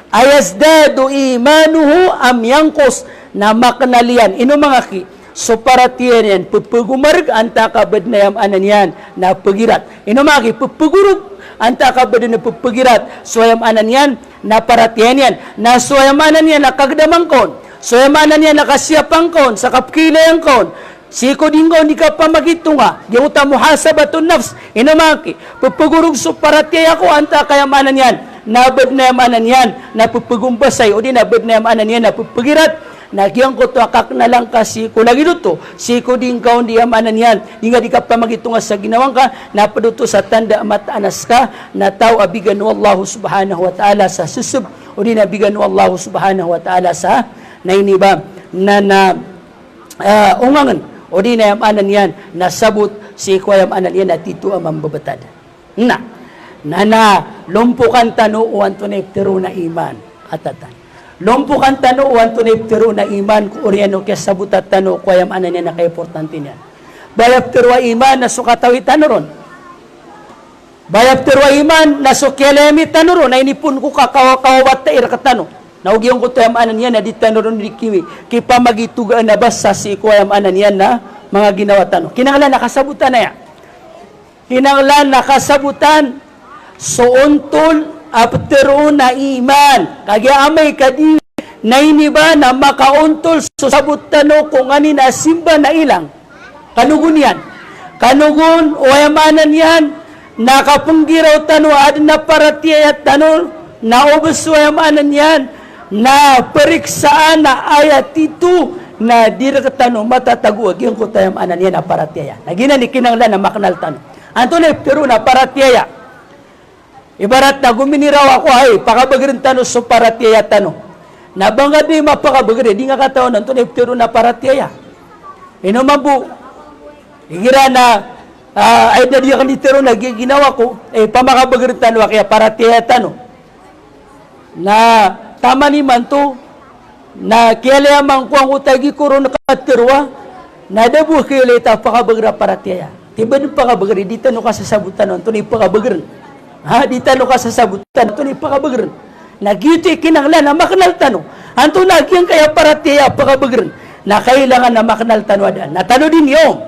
ayazdadu imanuhu am yanqus na maknalian ino mga ki so paratiyan yan pupugumarg anta kabad na yamanan yan na pagirat ino mga ki pupugurug anta kabad na pupugirat so yamanan yan na paratiyan yan na so yamanan yan na kagdamang kon so yamanan yan na kasiyapang kon sa kapkilayang kon siko dinggo di ka pa magitunga yung muhasabatun nafs inamaki pupugurug suparati ako anta kayamanan yan nabad na yamanan yan na pupugumbasay o di nabad na yamanan yan na pupugirat nagyang ko to akak na lang ka siko lagi duto siko dinggo di yamanan yan di nga di ka pa magitunga sa ginawang ka napaduto sa tanda mataanas ka na tao abigan Allah subhanahu wa ta'ala sa susub o di nabigan Allah subhanahu wa ta'ala sa nainiba na ungangan o di na yamanan yan nasabot si kwayam anan yan at ito ang mambabatad na lumpukan tano o antonektero na iman atatan lumpukan tano o antonektero na iman ko oriano kaya sabutat tano kwayam anan yan na kaiportante niyan bayaptero iman na sukatawi tano ron bayaptero iman na sukyalemi tano ron na inipun ko kakawat tair katano naugyong ko tayam anan yan na di tanoron di kipa magitugaan na basa si ikuayam anan yan na mga ginawa tano kinanglan nakasabutan na yan kinanglan nakasabutan so untol aptero na iman kagya amay kadi na iniba na makauntol so sabutan no kung ani na simba na ilang kanugun yan kanugun o ayamanan yan nakapunggiraw tano ad na paratiyat tano na ubos o ayamanan yan na periksaan na ayat itu na direktano matataguag yung kutayam anan yan na paratiyaya. Nagina ni kinanglan na maknal tano. Anto na pero na paratiyaya. Ibarat na guminiraw ako ay pakabagarin tano so paratiyaya tano. Nabangad ni mapakabagarin, di nga kataon anto na pero na paratiyaya. Inumabu. Igira na ay na di ka nitero na ginawa ko, pamakabagarin tano kaya paratiyaya tano. Na tama ni manto na kaya mang kuang utagi kuro nakatirwa na dabu kaya ta pakabagra paratiyaya tiba ni pakabagra dito no kasasabutan anto ni pakabagra ha dito no kasasabutan anto ni pakabagra nagiti kinanglan na maknal tano anto nagyang kaya paratiyaya pakabagra na kailangan na maknal tano ada na tano din yo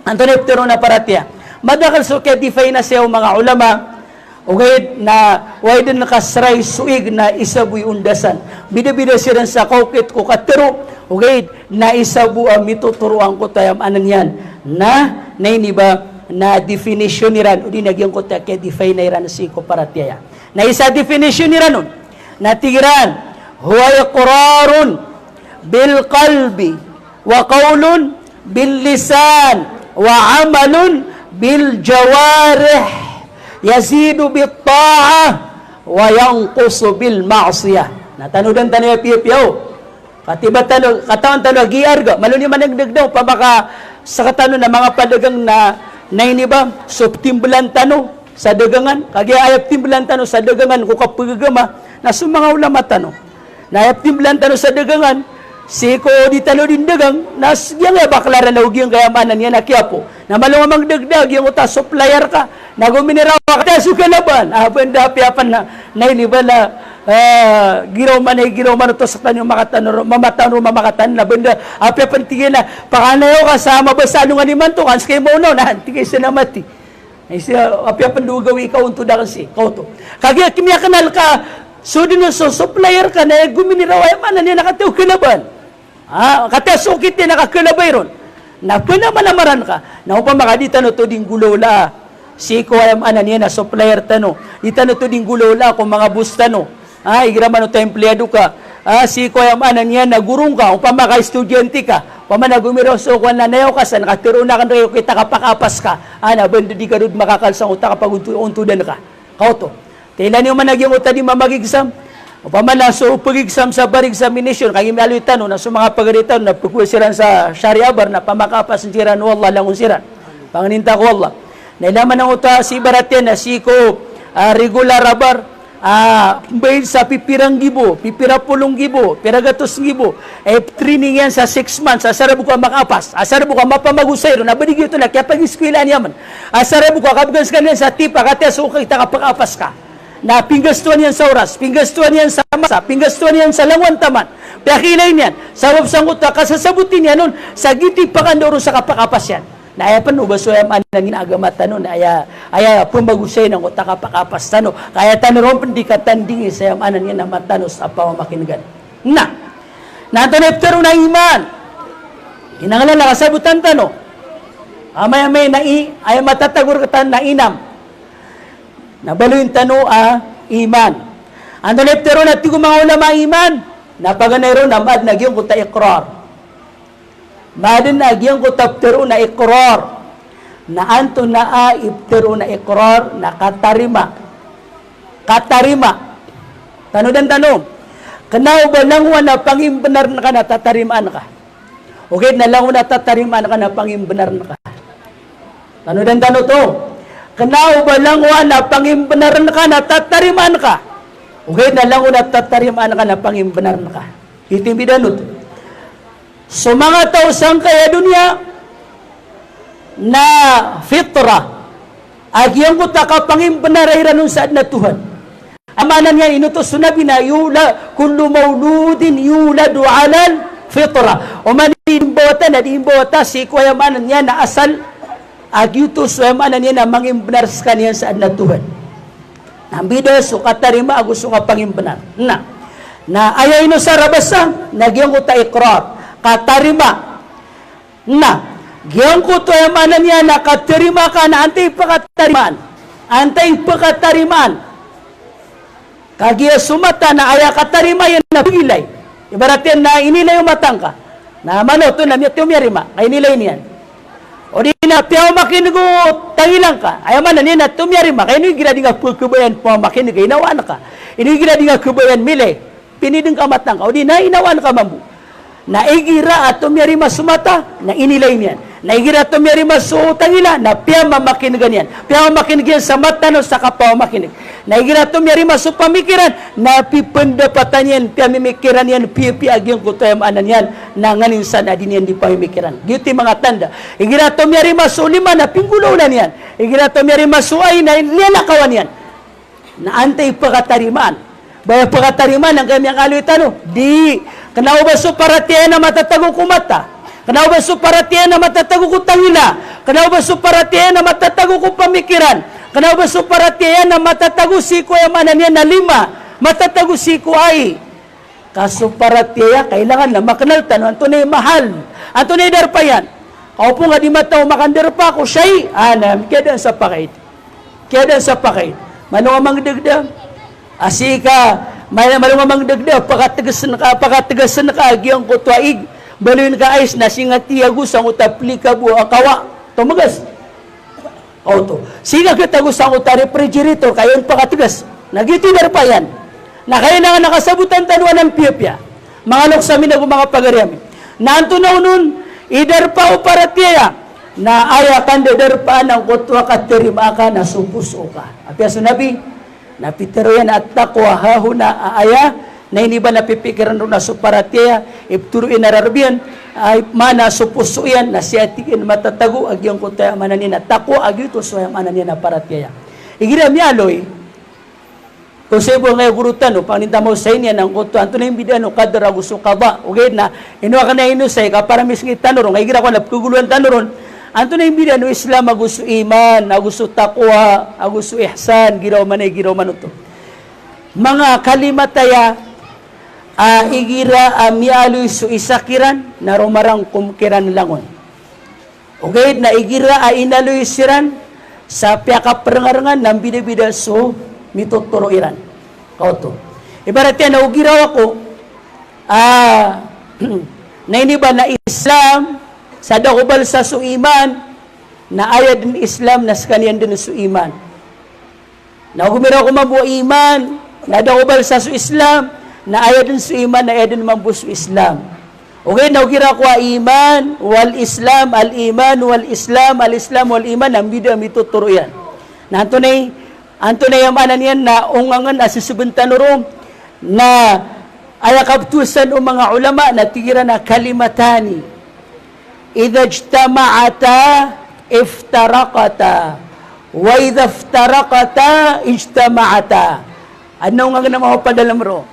anto ni pero na paratiyaya madakal so kaya define na siya mga ulama okay, na way din nakasray suig na isabuy undasan. Bida-bida siya sa kokit ko katero. Okay, na isabu ang mituturuan ko tayam anan yan. Na iniba na definition ni ran. O di nagyang ko tayo define na iran si ko paratiyaya. Na isa definition ni ran nun. Na tigiran. Huway qurarun bil qalbi wa qawlun bil lisan wa amalun bil jawarih. Yazidu bit-ta'ah wa yanqusu bil ma'siyah. Natanudan tano piyo. Katiba tano katawan tano giarga maluni man nagdagdaw pabaka sa katano na mga padagang na iniba so timbulan tano sa dagangan kagi ayap timbulan tano sa dagangan ko kapagagama na sa mga ulama tano. Na ayap timbulan tano sa dagangan si ko di tano din dagang nas yang baklaran na ugyang kayamanan niya na kiapo. Na malunga magdagdag yung uta supplier ka naguminiraw ka suka laban benda piapan na iniba na giraw man ito sa tanyo mamatan na benda piapan tigil na pakanayo ka sa mabasano nga ni manto kans kay mo no na tigay siya na mati piapan dugawi ikaw unto da kasi kauto kagya kimya kanal ka so din so supplier ka na guminiraw ay man na nakatiw kilaban katasukit na nakakalabay ron na pinamalaman ka na upang makadita no to ding gulola si ko ayam anan niya na supplier tano. Itano to ding gulola kung mga bus tano. Igira man to empleyado ka. Si ko ayam anan niya na gurong ka, upama ka estudyante ka. Pamana gumiro so kung nanayaw ka sa nakatiro na kan reyo kita kapakapas ka. Bando di ka doon makakalsang uta kapag untudan ka. Kauto. Kailan yung managyang uta di mamag-exam? Pamana so pag-exam sa bar examination kay imaloy tanong na sa mga pagaritan na pagkusiran sa Sharia bar na pamakapas ng siran wallah lang unsiran. Panganinta ko wallah. Nailaman ng uta si Baraten na si ko regular bar. Bayin sa pipirang gibo, pipirapulong gibo, piragatos gibo, training yan sa 6 months, asara buka makapas, asara buka mapamagusay, nabalik ito na, kaya pag-iskwilan yaman, asara buka kabgas ka niyan sa tipa, kaya so kita kapakapas ka, na pinggastuan yan sa oras, pinggastuan yan sa masa, pinggastuan yan sa langwan taman, piakilay niyan, sabab sang uta, kasasabutin yan nun, sa giti pa kandoro sa kapakapas yan. Na aya pa no baso ay manangin agamata no na aya pumagusay ng utak kapakapas tano kaya tanong pendikatan sa amanan niya na matanos apa makingan na natanep na iman kinanglan nakasabutan tano amay na ay matatagur katan na inam nabaluin tano iman antanep na tigo mga ulama iman napaganayro namad nagyong kuta ikrar Madin na agyan ko taptero na ikrar. Na anto na iftero na ikrar na katarima. Katarima. Tano dan tanong. Kanaw ba langwa na pangimbenar na ka na tatarimaan ka? Okay, na langwa na tatarimaan ka na pangimbenar na ka. Tano dan tanong to. Kanaw ba langwa na pangimbenar na ka na tatarimaan ka? Okay, na langwa na tatarimaan ka na pangimbenar na ka. Itimbidan to. So mga tao sang kaya dunia na fitra agyang ko takapangin panarairan nun saad na Tuhan. Amanan niya inutos sunabi na yula kullu mauludin yuladu alal fitra. O man iimbota na diimbota si kuyamanan niya na asal agyutos kuyamanan niya na mangin benar sekalian saad na Tuhan. Nambida suka tarima agus suka pangin benar. Na ayaw ino sa rabasa nagyang ko ta ikrar. Katarima na giyang ko to yung manan niya na katarima ka na antay pakatarimaan kagiya sumata na aya katarima yan na pilay ibaratin na inilay yung matang ka na mano to na miyo tumiyarima kay nilay niyan o di na piyaw makinugo tangilang ka ayaw manan niya na tumiyarima kay nung gira di nga pagkabayan piyaw makinugo inawaan ka inong gira di nga kabayan milay pinideng ka matang ka o di na inawaan ka mambu na igira at tumiyari masumata na inilay niyan. Na igira at tumiyari masutangila na piya mamakinig ganyan. Piya mamakinig yan sa mata no sa kapaw makinig. Na igira at tumiyari masupamikiran na pipendapatan yan, piya mimikiran yan, piya agyong kutayam anan yan na nganinsan na din yan di pamimikiran. Giti mga tanda. Igira at tumiyari masulima na pinggulaulan yan. Igira at tumiyari masuay na lianakawan yan. Na antay pagkatarimaan. Baya pagkatarimaan ang kanyang alutano. Di. Kanaw ba suparatiyan na matatago kumata? Kanaw ba suparatiyan na matatago ko tangina? Kanaw ba suparatiyan na matatago ko pamikiran? Kanaw ba suparatiyan na matatago si ko yamanan niya na 5? Matatago si ko ay. Kasuparatiya, kailangan na makanal tanong. Anto na mahal. Anto na darpayan. Ako po nga di mataw makandarpa ko siya'y anam. Kaya sa pakait. Kaya sa pakait. Manong amang dagdag. Asika. May malumamang dagda, pakatigasan na ka, agiyang ko tuwaig, baluin ka ais, nasingati agus, ang utapli ka buo, akawa, tumagas. Auto. Siga kitagus ang uta refrigerator, kayon pakatigas. Nagitinar pa yan. Na kayo na nga nakasabutan tanuan ng piyapya. Mga loksamin na mga pagariami. Nanto na unun, idarpa o paratiya, na aya kanda darpa ng kutwa katirima ka, na supuso ka. Apya sunabi, napitero yan at takwa hahuna aaya na hindi ba napipikiran rin na suparatiya ipturuin na rarbiyan ay mana supuso yan na siatikin matatago agyang kutaya mananin na takwa agyuto so yung mananin na paratiya igiram yaloy kung sa ibo ngayon gurutan paninta mo sa inyan ang kutuan ito na yung bidano kadara gusto ka ba okay na inuwa ka na inusay ka para misngit tanurong ay gira ko na kuguluan tanurong anto na yung bidano Islam agusto iman, agusto takwa, agusto ihsan, giraw man ito. Mga kalimataya, igira mialoy su isakiran, na rumarang kumkiran langon. Okay, na igira inaloy siran, sa piyakaparangarangan ng bida-bida so mituturo iran. Kauto. Ibarat yan, naugiraw ako, na iniba na Islam, sa dakubal sa suiman, na ayad din Islam, na skanian din sa suiman. Na gumiraw ko mabuo iman, na dakubal sa su Islam, na ayad din sa iman, na ayad din mabuo sa Islam. Okay, naugira ko iman, wal Islam, al-iman, wal Islam, al-Islam, wal iman, ang bida mituturo yan. Na anto na yamanan yan na ungangan asisubentanuro na ayakabtusan o mga ulama na tira na kalimatani. Idha ijtama'ata, iftarakata. Wa idha iftarakata, ijtama'ata. Ano nga na mga padalam ro?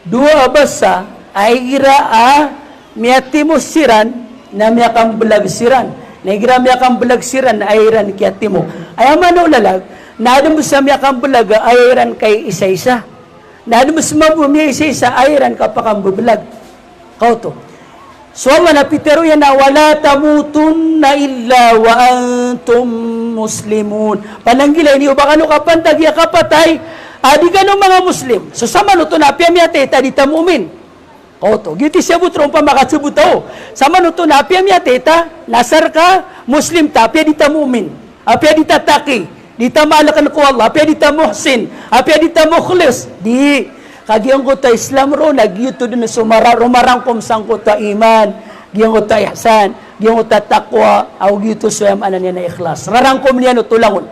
Dua basa, ay gira miyatimo siran na miyakang bulag siran. Na gira miyakang bulag siran na ayran kiyatimo. Ay amano lalag, na mo sa miyakang bulag ayran kay isa-isa. Na mo sa mabumi isa-isa ayran kapakang bubulag. Kauto. So manapitero yan na wala tamutun na illa wa antum muslimun. Pananggilay niyo baka no kapantag ya kapatay, adi ka no mga muslim. So sama no to na piyamiyate tadi tamumin. Oto, giti siya butrong pamakasubutaw. Sama no to na piyamiyate ta, nasar ka, muslim ta, pia di tamumin. Apia di tataki, di tamalakan ko Allah, apia di tamuhsin, apia di tamukhlis. Di, kagiyang ko ta Islam ro, nagyuto din sa rumarangkom sang ko ta iman, giyang ko ta ihsan, giyang ko ta takwa, aw gito suyam anan niya na ikhlas. Rarangkom niya no tulangon.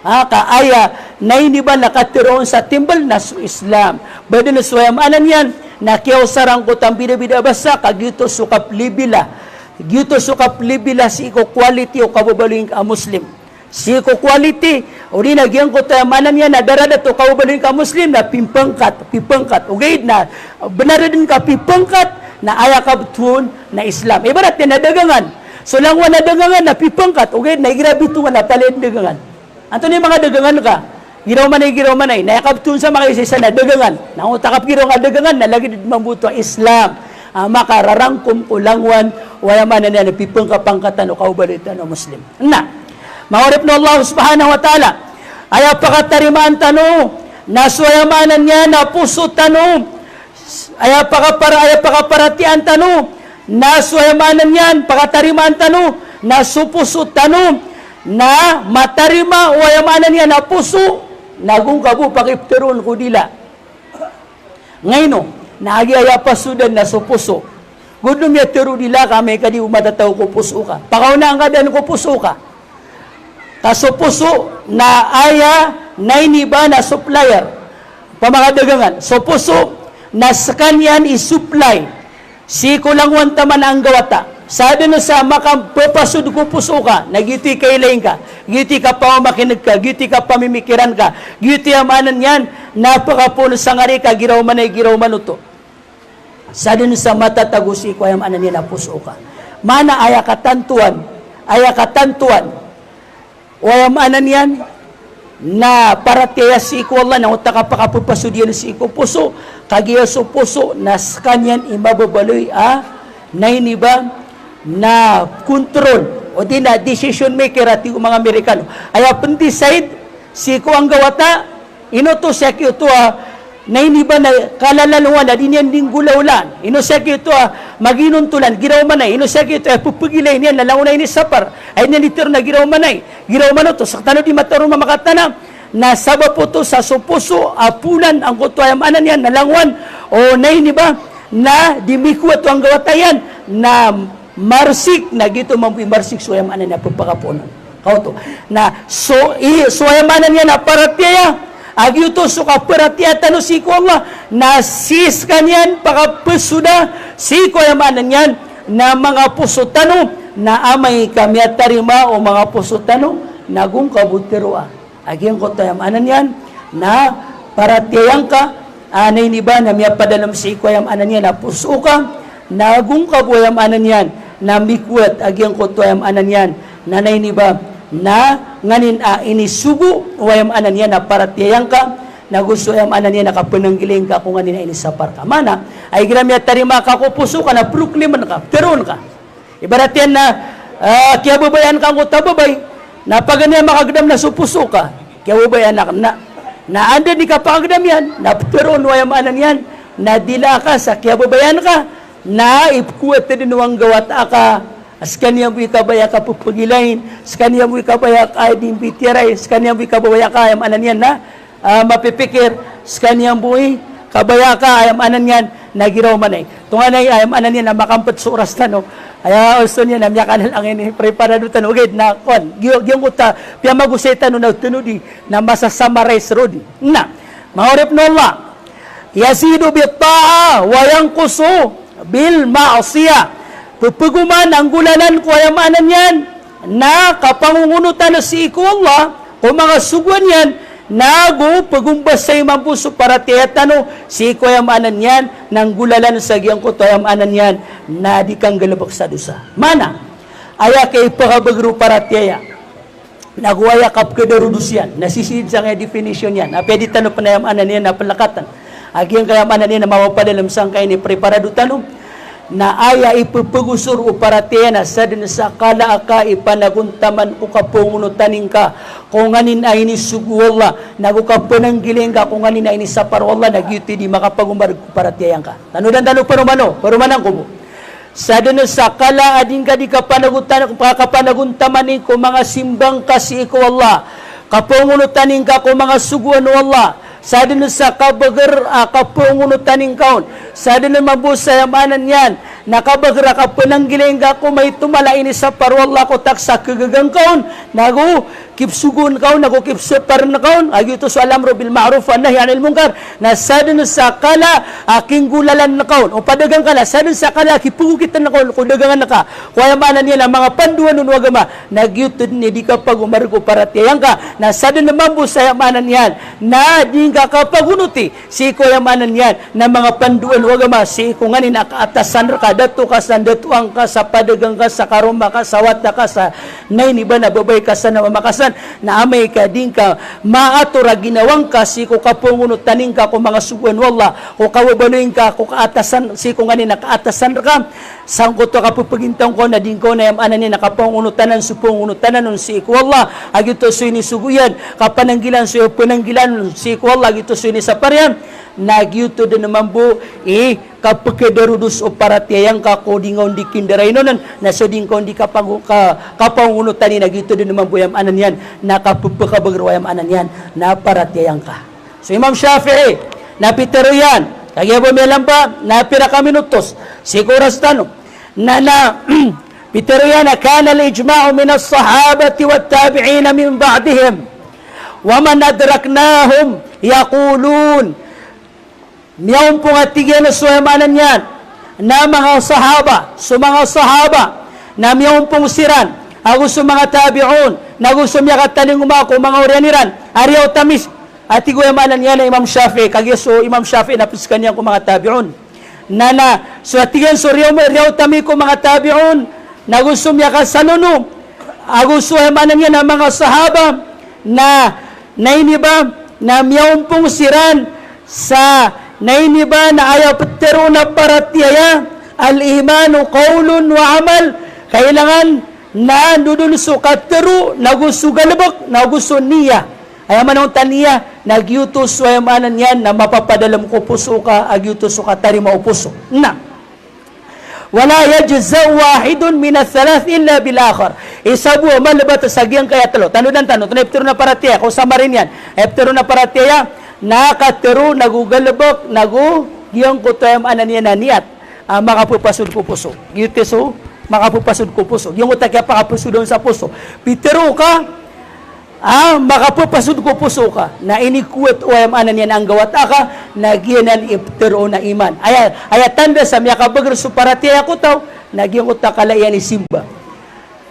Kaaya, na hindi ba nakatiroon sa timbal na su Islam. Bada na suyam anan yan, nakiyaw sarang ko tang bida-bida basa, kagito sukap libila. Gito sukap libila si iko quality o kababaling ka Muslim. Si iko quality, o di nagyang ko ta manan yan, na darada to kababaling ka Muslim, na pipangkat. Okay, na benar din ka pipangkat, na ayakabtun na Islam. Ibarat yan, nadagangan. So lang wa nadagangan, na pipangkat. Okay, na igrabitungan, na palit dagangan. Anto ni mga dagangan ka? Giraw manay, nayakabtun sa mga isa na dagangan. Nangutakap giraw nga dagangan, nalagi din mabuto Islam. Makararangkom kulangwan, wayaman na napipang kapangkatan o kaubalitan o Muslim. Na, maurip na Allah subhanahu wa ta'ala, ay pakatarimaan tano, naswayamanan niya na puso tano, ay pakaparatian tano, naswayamanan niyan, pakatarimaan tano, nasupuso tano, na matarima o yamanan niya na puso, nagong kabu pakipteron ko dila. Ngayon, nagyaya pasudan na supuso. Gudom ya tero dila kami kadi umatataw ko puso ka. Pakaw na ang kadan ko puso ka. Kasupuso na aya na iniba na supplier. Pamakadagangan. So puso na sa kanyan isupply. Si kulangwan taman ang gawata. Sa no sa makapapasud ko puso ka, nagiti kailain ka, giti ka pamakinig ka, giti ka pamimikiran ka, giti amanan yan, napakapuno sa ngari ka, giraw manay, giraw manuto. Sa no sa matatagusi ko, amanan yan na puso ka. Mana ayakatantuan, o amanan yan, na para tiya si ko Allah, na utaka pakapapasud yan si ko puso, kagiya so puso, nas kanyan imababaloy, na iniba, na control o di na decision maker at yung mga Amerikano ay decide si ko ang gawata ino to siya ito na hindi ba na kalalaluan na din yan ding gulaulan ino siya ito maginuntulan giraw manay ino siya ito pupugilay niyan nalaw na ini sapar ay niliter na giraw manay giraw mano to sakta di mataro mamakatana na saba po to sa supuso apunan ang kutuayam anan yan nalangwan o na hindi ba na dimiku ito ang gawatayan na marsik na gito mampi marsik suayamanan niya pagpakapunan. Kauto. Na suayamanan niya na paratiya. Agyuto suka paratiya tano si ko Allah. Na sis kanyan pakapesuda si kuayamanan niyan na mga puso tano na amay kami at tarima o mga puso tano nagong kabutiroa. Agyang ko tayamanan yan na paratiyang ka anay ni ba na miya padalam si kuayamanan niya na puso ka nagong kabuyamanan yan na mikwet agyang kotoyam anan yan nanay ni ba na nganin inisugo wayam anan yan na paratiyang ka na gusto yam anan yan nakapananggiling ka kung nganin inisapar ka mana ay ginami at tarima ka kupuso ka na prukliman ka teron ka ibarat yan na kaya babayan ka ang utababay napaganda makagdam na supuso ka, kaya ba anak na anda di ka pakagdam yan, napteron wayam anan yan, na dila ka sa kaya babayan ka, na ipkuat din nuwang gawat aka, as kaniyang buwi kabaya ka pupagilain, as kaniyang buwi kabaya ka din bitiray, as kaniyang buwi kabaya ka ayam anan yan na mapipikir, as kaniyang buwi kabaya ka ayam anan yan, nagiraw manay. Tunganay ayam anan yan na makampat sa oras no. Ay also niya namya kanal ang ini preparado tan ugid na kon gyung uta piya maguseta no na tunudi na masasummarize rodi na maurip no Allah yasidu bi ta'a wa yanqusu bil ma'siyah pupuguman ang gulalan ko ayam anan yan na kapangungunutan si ko Allah o mga suguan yan nago pagumbasay mampuso para tiyatano si koyam anan yan nang gulalan sa giyang ko toyam anan yan na di kang galabak sa dusa mana aya kay pakabagro para tiyaya naguaya kap kedarudus yan nasisid sa nga definition yan apedi tano panayam anan yan na palakatan agyang kayam anan yan na mawapadalam sang kay ni preparado tano na aya ipupugusur o paratena sa din sa kala aka ipanaguntaman o kapungunutanin ka kung nganin ay ni suguwala nagukapunang giling ka kung nganin ay ni saparwala nagyuti di makapagumarag ko paratiyan ka tanudan tanu parumanang ko mo sa din sa kala adin ka di kapanaguntaman ko mga simbang kasi ikaw Allah kapungunutanin ka kung mga suguan Allah sa din sa kapungunutanin kaon sa din mabusay amanan yan nakabagra ka pananggiling ka kung may tumala ini sa parwala ko taksa kagagang kaon nagu kipsugun kaon nagu kipsepar na kaon agito sa alamro bil ma'ruf wa nahy anil munkar na sa din sa kala aking gulalan na kaon o padagang kala sa din sa kala kipugitan na kaon kung dagangan na ka kaya manan yan ang mga panduan nun wagama nagyutod ni di ka pagumargo para tiyang ka na sa din mabusay amanan yan na di ka kapagunuti si ko yamanan yan na mga panduan wagama si ko nga ni nakaatasan ka dato ka sa datuang ka sa padagang ka sa karuma ka sa wata ka sa nay ni ba na babay ka sa namamakasan na amay ka din ka maatura ginawang ka si ko kapungunot taning ka kung mga suguan wala o kawabaloyin ka kung kaatasan si ko nga ni nakaatasan ka sangko to kapupagintang ko na din ko na yamanan ni nakapungunutanan supungunutanan nun si ko wala agito so ini suguyan kapananggilan so pananggilan si ko wala agito so ini sa paryan nagyuto din naman po kapagkadarudus o paratiyang kakodingon di kindaray nonon na so din ko di kapangunutan ni nagyuto din naman po yung anan yan na kapagpakabagrawa yung anan yan na paratiyang ka so Imam Shafi'i napitero yan kaya po may lampa napira ka minutos siguras tanong na pitero yan na kana al-ijma'u min as-sahabati wa tabi'ina min ba'dihim wa man adraknahum yaqulun niyong pong atigyan na suhamanan yan na mga sahaba na miyong pong siran ako sa mga tabi'un na gusto miya kataning umako mga orianiran ariyaw tamis atigo yamanan yan na Imam Shafi'i kagya so Imam Shafi'i napiskan niya ko mga tabi'un na so atigyan so riyaw tami ko mga tabi'un na gusto miya kasanuno ako suhamanan yan na mga sahaba na iniba na miyong pong siran sa nainiba na ayaw patero na paratiyaya al-imanu qawlun wa amal kailangan na dudun sukatero nagusto galabak nagusto niya ay manong taniya nagyutos wa yamanan yan na mapapadalam ko puso ka agyutos ka tari maupuso na wala yajza wahidun min ath-thalath illa bil akhar isabu malabat sagyang kaya talo tanudan tunay na paratiya ko samarin yan eptero na paratiya nakatero, nagugalabok, giyang kutayam anan niya na niyat, makapupasod ko puso. Giyuteso, makapupasod ko puso. Giyang kutakya pakapusudon sa puso. Pitero ka, makapupasod ko puso ka. Na inikuwet o ayam anan niya ang gawat aka, na giyanan iptero na iman. Aya tanda sa miya kabagar suparatiya ko tao, na giyang kutakalayan ni Simba.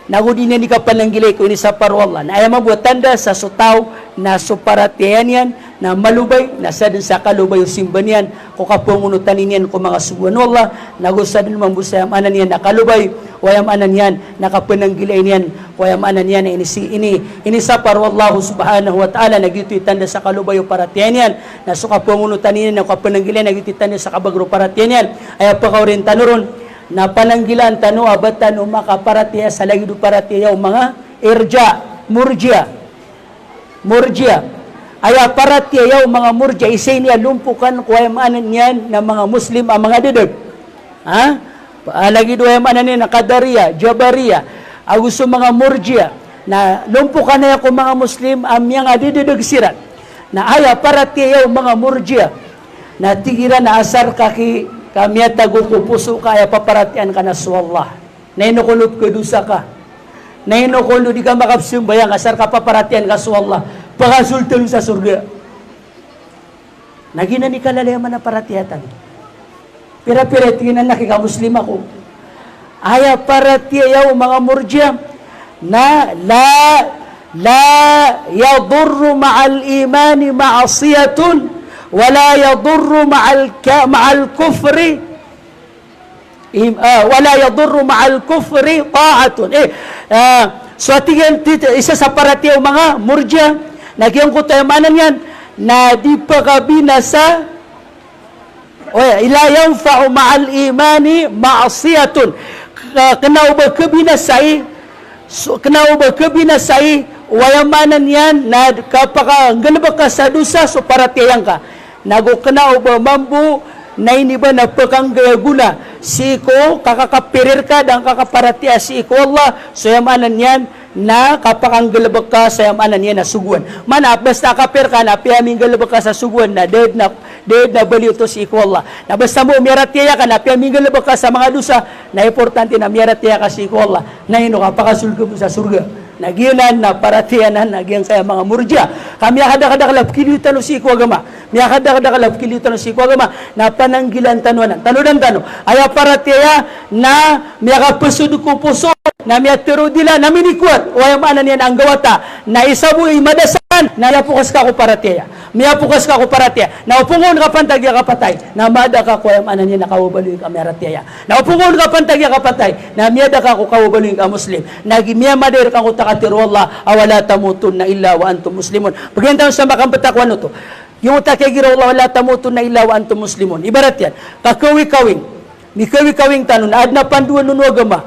Nagudin niya ni kapananggilay ko ini sa parwala. Na ayam mabuhat tanda sa sutaw na suparatiyan yan, na malubay, nasa din sa kalubay yung simban yan, kung kapungunutan niyan kung mga subuan Allah, nagusa din mambusay amanan yan, nakalubay, wayam anan yan, nakapananggilay niyan, wayam anan yan, ini sa parwallahu subhanahu wa ta'ala, nagyutitan na sa kalubay yung paratiyan yan, na so kapungunutan niyan, nakapananggilay, nagyutitan na sa kabagro paratiyan yan, ay pakaurin tanuron, na pananggilan tanu abatan o makaparatiya sa lagido paratiya yung mga irja, murjia. Aya para tiyaw mga murjia isay niya lumpukan kuya maanan niyan na mga Muslim ang mga dedag. Ha? Lagi doon maanan niya na Qadariya, Jabariya, agusto mga murjia na lumpukan na ako mga Muslim ang mga dedag sirat. Na aya para tiyaw mga murjia na tigira na asar kaki kami tago ko puso kaya paparatian ka na sa Allah. Nainokulot ko dusa ka. Nainokulot di ka makapsumbayang asar ka paparatian ka sa Allah. Pakasultan sa surga. Nagina ni kalalayaman na paratiatan. Pira-pira tingnan na kika Muslim ako. Aya paratiyaw mga murjia na la yadurru ma'al imani ma'asiyatun wala yadurru ma'al kufri wala yadurru ma'al kufri ta'atun. So tingnan isa sa paratiyaw mga murjia nagyang kutayamanan yan na di pa kabinasa ila yanfa'u ma'al imani ma'asiyatun kenau ba kabinasai wayamanan yan na kapaka galaba ka sa dusa so paratiyang ka nago kenau ba mambu na ini ba na pakanggayaguna si ko kakakapirir ka dan kakaparatiya si ko Allah so yamanan yan na kapakang galabag ka sa yamanan niya na suguan. Mana, basta kapir ka na piyaming galabag ka sa suguan na dead na baliw to si iko Allah. Na basta mo umiyaratiya ka na piyaming galabag ka sa mga dusa na importante na umiyaratiya ka si iko Allah. Na ino ka pakasulga mo sa surga. Nagyunan na paratiyanan nagyang kaya mga murjia. Kami akada-kada kilitan si iko agama. Miya akada-kada kilitan si iko agama na pananggilan tanuanan. Tano. Aya paratiya na miya kapusud ko puso na miya terudila na minikuat waya maanan yan ang gawata na isabu'i madasan na yapukas ka ko paratiya na upungon ka pantagya kapatay na mada ka ko waya maanan yan na kawabaloy ka meratiya na upungon ka pantagya kapatay na miyada ka ko kawabaloy ka Muslim na miya madir ka ko takatiru Allah awala tamutun na illa wa antum muslimun pagyantan sa makampatakwan to yung takigiraw Allah wala tamutun na illa wa antum muslimun ibarat yan kakawi-kawing tanun ad na panduan nun agama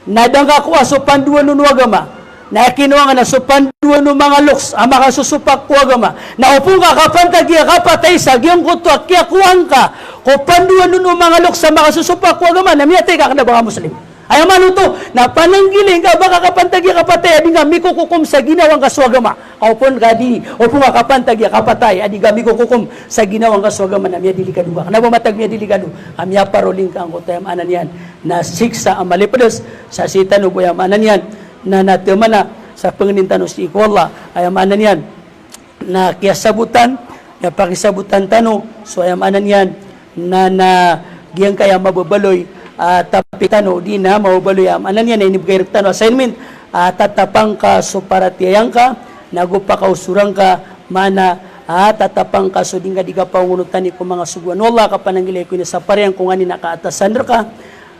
nadangga ko aso panduan nun agama na kinuha nga na so panduan nun mga loks ang makasusupak ko agama na upo ka kapantagya kapatay sa giyong kuto kya kuwang ka ko panduan nun mga loks ang makasusupak ko agama na miyatay ka na baka Muslim ay amano to na pananggiling ka baka kapantagya kapatay adi nga mikukukum sa ginawang kaswagama kaupon ka di upo ka kapantagya kapatay adi nga mikukukum sa ginawang kaswagama na miya dilikado ka na bumatag miya dilikado amya paroling ka ang kutayam anan yan na siksa ang malipadas sa sitan o buyam anan yan na natama na sa panginintan si iko Allah ay amanan yan na kiyasabutan na pakisabutan tano so ay amanan yan na giyang kaya mababaloy tapitano di na mababaloy amanan yan na inibigay tano assignment tatapang ka so paratiyang ka nagupa ka usurang ka mana tatapang ka so di ka pangunutan ni kung mga suguan wala ka panangilay ko sa parehang kung ani nakaatasan ka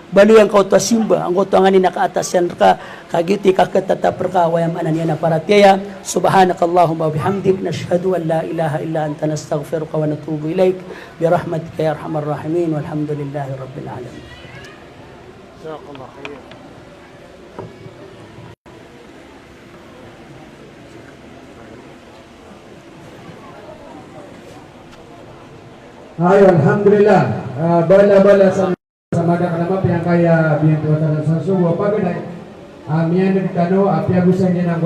balu yang kau tua simba anggota ngani nakaatasan ka kagiti kakatataper ka wayam anan yana paratiya subhanakallahumma bihamdik nashhadu an la ilaha illa anta nastaghfiruka wa natubu ilaik bi rahmatika ya arhamar rahimin walhamdulillahi rabbil alamin. Jazakallah khair. Ay, alhamdulillah. Bala-bala sa mada kalama yang kaya biyan tuwa sa suwa pagod ay miyan nagtano apya gusto niya ng